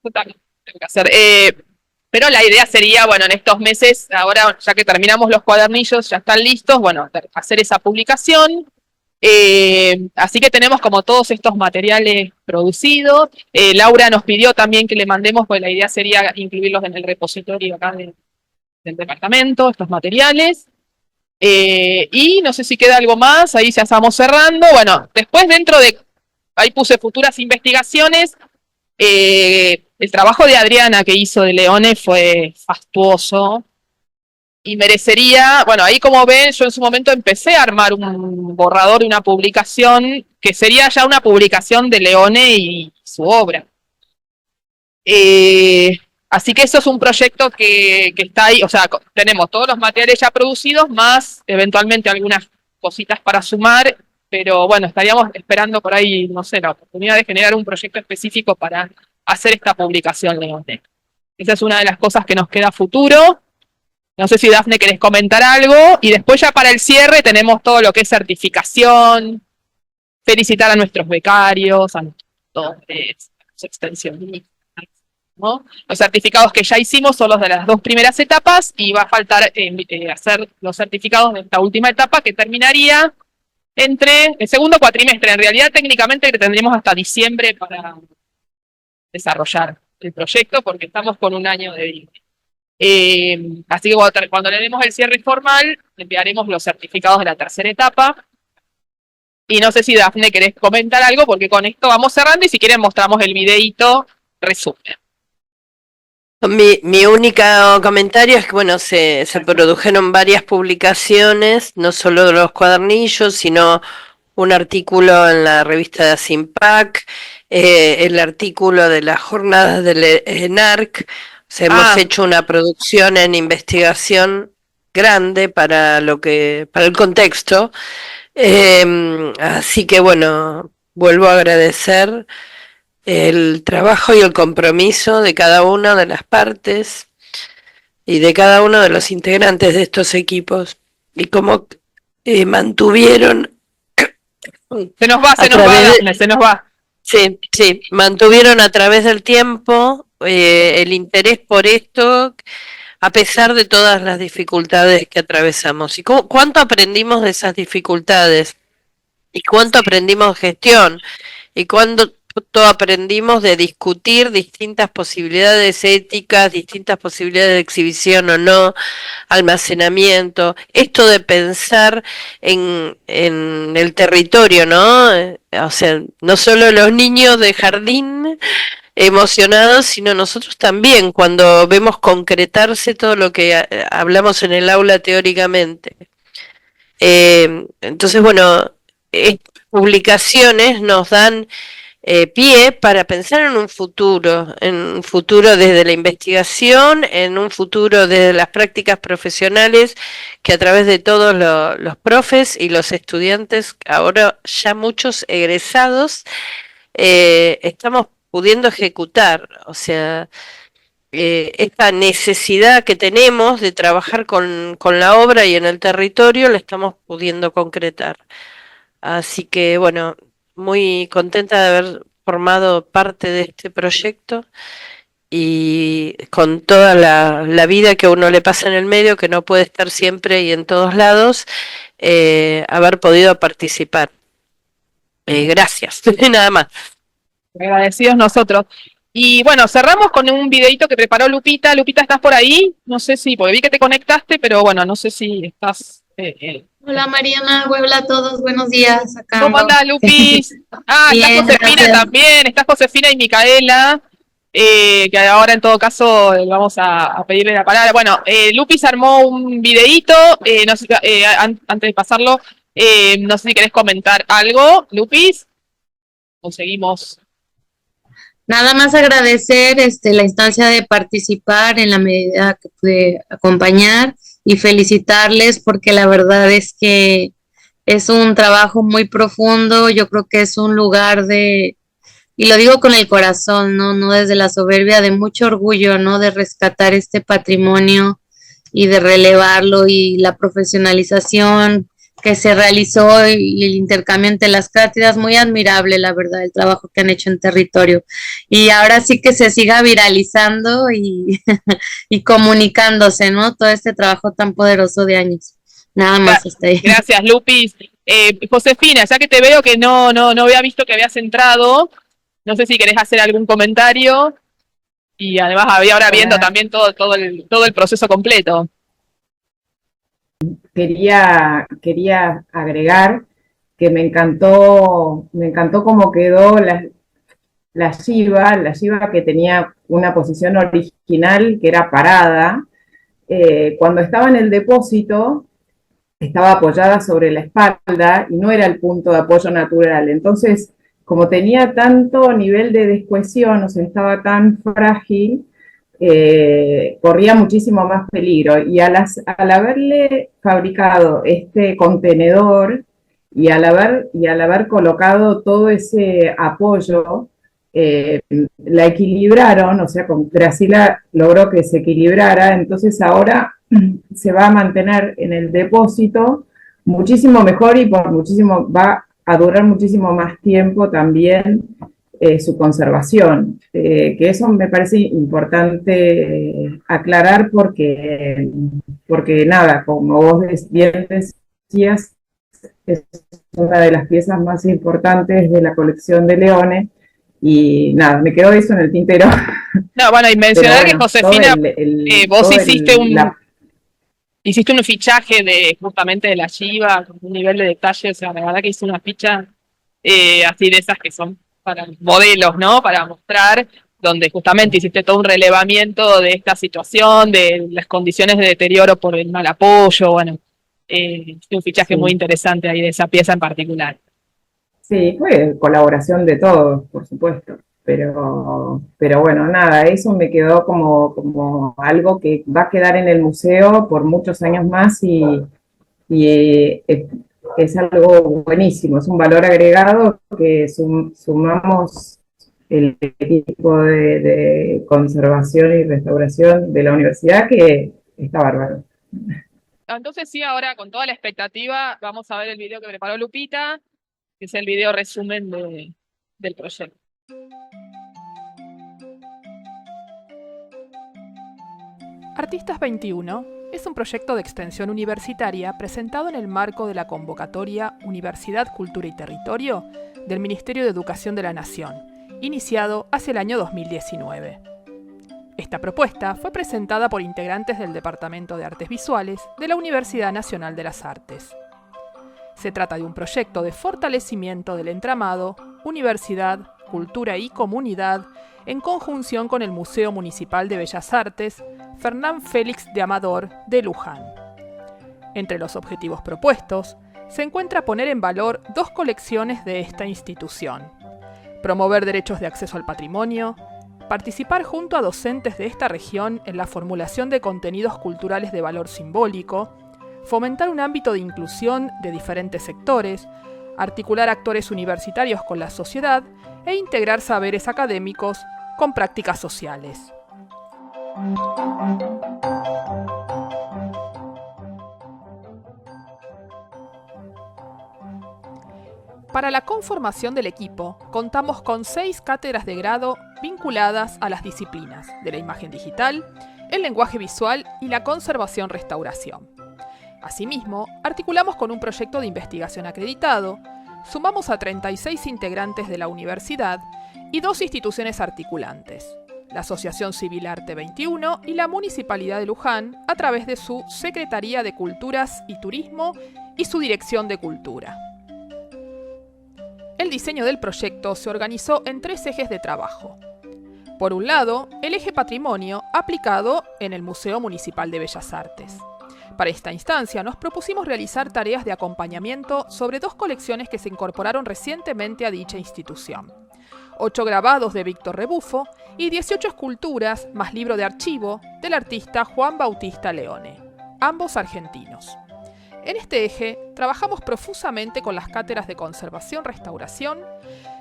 Total, tengo que hacer. Pero la idea sería, bueno, en estos meses, ahora ya que terminamos los cuadernillos, ya están listos, bueno, hacer esa publicación. Así que tenemos como todos estos materiales producidos. Laura nos pidió también que le mandemos, pues la idea sería incluirlos en el repositorio acá del departamento, estos materiales. Y no sé si queda algo más, ahí ya estamos cerrando. Bueno, después dentro de, ahí puse futuras investigaciones. El trabajo de Adriana que hizo de Leone fue fastuoso y merecería, bueno, ahí como ven, yo en su momento empecé a armar un borrador y una publicación que sería ya una publicación de Leone y su obra. Así que eso es un proyecto que está ahí, o sea, tenemos todos los materiales ya producidos, más eventualmente algunas cositas para sumar, pero bueno, estaríamos esperando por ahí, no sé, la oportunidad de generar un proyecto específico para hacer esta publicación, Leone. Esa es una de las cosas que nos queda a futuro. No sé si Dafne querés comentar algo, y después ya para el cierre tenemos todo lo que es certificación, felicitar a nuestros becarios, a nuestros docentes, a los extensionistas, ¿no? Los certificados que ya hicimos son los de las 2 primeras etapas y va a faltar hacer los certificados de esta última etapa que terminaría entre el segundo cuatrimestre. En realidad técnicamente tendremos hasta diciembre para desarrollar el proyecto porque estamos con un año de vida. Así que cuando le demos el cierre formal, enviaremos los certificados de la tercera etapa. Y no sé si Dafne querés comentar algo, porque con esto vamos cerrando y si quieren mostramos el videíto resumen. Mi único comentario es que, bueno, se produjeron varias publicaciones, no solo de los cuadernillos, sino un artículo en la revista de ASIMPAC, el artículo de las jornadas del ENARC. O sea, hemos hecho una producción en investigación grande para el contexto. Así que bueno, vuelvo a agradecer el trabajo y el compromiso de cada una de las partes y de cada uno de los integrantes de estos equipos y cómo mantuvieron se nos va. Sí, mantuvieron a través del tiempo el interés por esto, a pesar de todas las dificultades que atravesamos. ¿Y cuánto aprendimos de esas dificultades? ¿Y cuánto aprendimos de gestión? ¿Y cuánto aprendimos de discutir distintas posibilidades éticas, distintas posibilidades de exhibición o no, almacenamiento? Esto de pensar en el territorio, ¿no? O sea, no solo los niños de jardín emocionados, sino nosotros también, cuando vemos concretarse todo lo que hablamos en el aula teóricamente. Entonces, bueno, estas publicaciones nos dan pie para pensar en un futuro desde la investigación, en un futuro desde las prácticas profesionales, que a través de todos los profes y los estudiantes, ahora ya muchos egresados, estamos pudiendo ejecutar. O sea, esta necesidad que tenemos de trabajar con la obra y en el territorio la estamos pudiendo concretar. Así que bueno, muy contenta de haber formado parte de este proyecto y con toda la vida que a uno le pasa en el medio, que no puede estar siempre y en todos lados, haber podido participar. Gracias, nada más. Agradecidos nosotros. Y bueno, cerramos con un videito que preparó Lupita. Lupita, ¿estás por ahí? No sé si, porque vi que te conectaste, pero bueno, no sé si estás... Hola Mariana, hola a todos, buenos días. Acá ¿Cómo ando. andás, Lupis? Ah, Bien, está Josefina gracias. también, está Josefina y Micaela, que ahora en todo caso vamos a pedirle la palabra. Bueno, Lupis armó un videíto, no sé, antes de pasarlo, no sé si querés comentar algo, Lupis. Conseguimos. Nada más agradecer la instancia de participar en la medida que pude acompañar y felicitarles porque la verdad es que es un trabajo muy profundo. Yo creo que es un lugar de, y lo digo con el corazón, ¿no? No desde la soberbia, de mucho orgullo, ¿no? De rescatar este patrimonio y de relevarlo y la profesionalización que se realizó y el intercambio entre las cátedras, muy admirable, la verdad, el trabajo que han hecho en territorio. Y ahora sí que se siga viralizando y, y comunicándose, ¿no? Todo este trabajo tan poderoso de años. Nada más hasta ahí. Gracias, Lupis. Josefina, ya que te veo que no había visto que habías entrado, no sé si querés hacer algún comentario. Y además había ahora viendo también todo el proceso completo. Quería agregar que me encantó cómo quedó la Shiva que tenía una posición original que era parada. Cuando estaba en el depósito, estaba apoyada sobre la espalda y no era el punto de apoyo natural. Entonces, como tenía tanto nivel de descohesión, o sea, estaba tan frágil, corría muchísimo más peligro. Y al haberle fabricado este contenedor y al haber colocado todo ese apoyo, la equilibraron, o sea, Gracila logró que se equilibrara, entonces ahora se va a mantener en el depósito muchísimo mejor y va a durar muchísimo más tiempo también su conservación, que eso me parece importante aclarar porque nada, como vos bien decías, es una de las piezas más importantes de la colección de Leone. Y nada, me quedó eso en el tintero. No, bueno, y mencionar Pero bueno, que Josefina, vos hiciste un fichaje justamente de la Shiva, con un nivel de detalle, o sea, la verdad que hice una ficha así de esas que son para modelos, ¿no? Para mostrar, donde justamente hiciste todo un relevamiento de esta situación, de las condiciones de deterioro por el mal apoyo, bueno, un fichaje muy interesante ahí de esa pieza en particular. Sí, fue colaboración de todos, por supuesto, pero bueno, nada, eso me quedó como algo que va a quedar en el museo por muchos años más y es algo buenísimo, es un valor agregado que sumamos el equipo de conservación y restauración de la universidad, que está bárbaro. Entonces sí, ahora con toda la expectativa vamos a ver el video que preparó Lupita, que es el video resumen del proyecto. Artistas 21 es un proyecto de extensión universitaria presentado en el marco de la convocatoria Universidad, Cultura y Territorio del Ministerio de Educación de la Nación, iniciado hacia el año 2019. Esta propuesta fue presentada por integrantes del Departamento de Artes Visuales de la Universidad Nacional de las Artes. Se trata de un proyecto de fortalecimiento del entramado Universidad, Cultura y Comunidad en conjunción con el Museo Municipal de Bellas Artes Fernán Félix de Amador de Luján. Entre los objetivos propuestos se encuentra poner en valor dos colecciones de esta institución: promover derechos de acceso al patrimonio, participar junto a docentes de esta región en la formulación de contenidos culturales de valor simbólico, fomentar un ámbito de inclusión de diferentes sectores, articular actores universitarios con la sociedad e integrar saberes académicos con prácticas sociales. Para la conformación del equipo, contamos con 6 cátedras de grado vinculadas a las disciplinas de la imagen digital, el lenguaje visual y la conservación-restauración. Asimismo, articulamos con un proyecto de investigación acreditado, sumamos a 36 integrantes de la universidad y 2 instituciones articulantes, la Asociación Civil Arte 21 y la Municipalidad de Luján a través de su Secretaría de Culturas y Turismo y su Dirección de Cultura. El diseño del proyecto se organizó en 3 ejes de trabajo. Por un lado, el eje patrimonio aplicado en el Museo Municipal de Bellas Artes. Para esta instancia nos propusimos realizar tareas de acompañamiento sobre 2 colecciones que se incorporaron recientemente a dicha institución. 8 grabados de Víctor Rebufo y 18 esculturas más libro de archivo del artista Juan Bautista Leone, ambos argentinos. En este eje, trabajamos profusamente con las cátedras de conservación-restauración,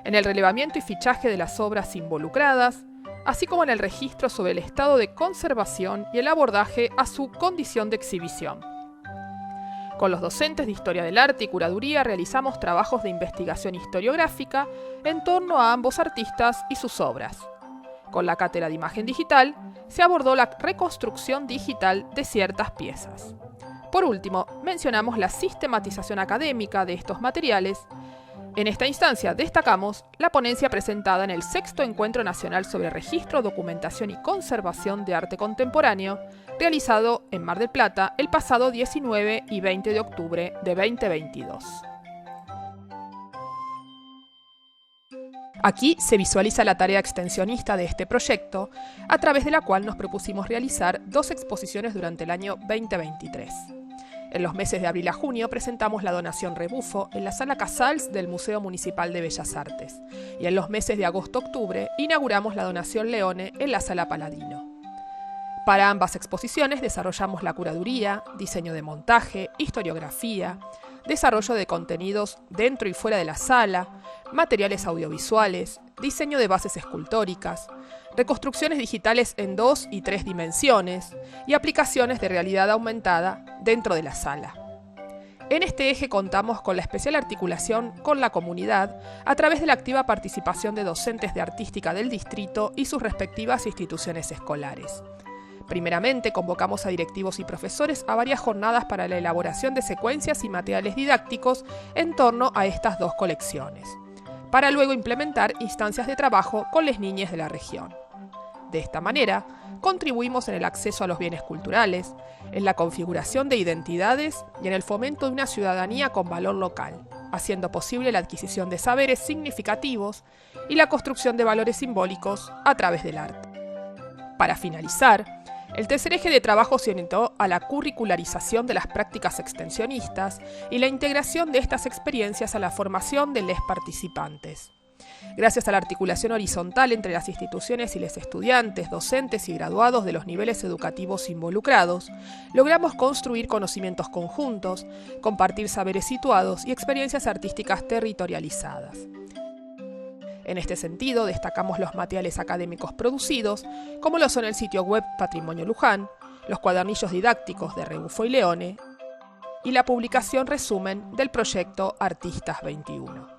en el relevamiento y fichaje de las obras involucradas, así como en el registro sobre el estado de conservación y el abordaje a su condición de exhibición. Con los docentes de Historia del Arte y Curaduría realizamos trabajos de investigación historiográfica en torno a ambos artistas y sus obras. Con la cátedra de imagen digital se abordó la reconstrucción digital de ciertas piezas. Por último, mencionamos la sistematización académica de estos materiales. En esta instancia destacamos la ponencia presentada en el 6º Encuentro Nacional sobre Registro, Documentación y Conservación de Arte Contemporáneo, realizado en Mar del Plata el pasado 19 y 20 de octubre de 2022. Aquí se visualiza la tarea extensionista de este proyecto, a través de la cual nos propusimos realizar 2 exposiciones durante el año 2023. En los meses de abril a junio presentamos la donación Rebufo en la Sala Casals del Museo Municipal de Bellas Artes y en los meses de agosto-octubre inauguramos la donación Leone en la Sala Paladino. Para ambas exposiciones desarrollamos la curaduría, diseño de montaje, historiografía, desarrollo de contenidos dentro y fuera de la sala, materiales audiovisuales, diseño de bases escultóricas, reconstrucciones digitales en 2 y 3 dimensiones y aplicaciones de realidad aumentada dentro de la sala. En este eje contamos con la especial articulación con la comunidad a través de la activa participación de docentes de artística del distrito y sus respectivas instituciones escolares. Primeramente, convocamos a directivos y profesores a varias jornadas para la elaboración de secuencias y materiales didácticos en torno a estas 2 colecciones, para luego implementar instancias de trabajo con las niñas de la región. De esta manera, contribuimos en el acceso a los bienes culturales, en la configuración de identidades y en el fomento de una ciudadanía con valor local, haciendo posible la adquisición de saberes significativos y la construcción de valores simbólicos a través del arte. Para finalizar, el tercer eje de trabajo se orientó a la curricularización de las prácticas extensionistas y la integración de estas experiencias a la formación de los participantes. Gracias a la articulación horizontal entre las instituciones y los estudiantes, docentes y graduados de los niveles educativos involucrados, logramos construir conocimientos conjuntos, compartir saberes situados y experiencias artísticas territorializadas. En este sentido, destacamos los materiales académicos producidos, como lo son el sitio web Patrimonio Luján, los cuadernillos didácticos de Rebufo y Leone, y la publicación resumen del proyecto Artistas 21.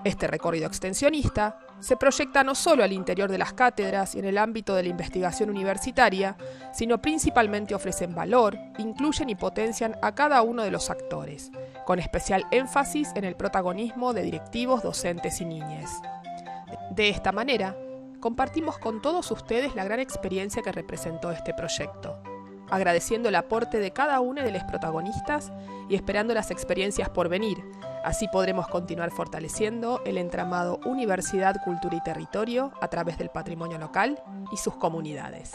Este recorrido extensionista se proyecta no solo al interior de las cátedras y en el ámbito de la investigación universitaria, sino principalmente ofrecen valor, incluyen y potencian a cada uno de los actores, con especial énfasis en el protagonismo de directivos, docentes y niñes. De esta manera, compartimos con todos ustedes la gran experiencia que representó este proyecto, agradeciendo el aporte de cada uno de los protagonistas y esperando las experiencias por venir. Así podremos continuar fortaleciendo el entramado Universidad, Cultura y Territorio a través del patrimonio local y sus comunidades.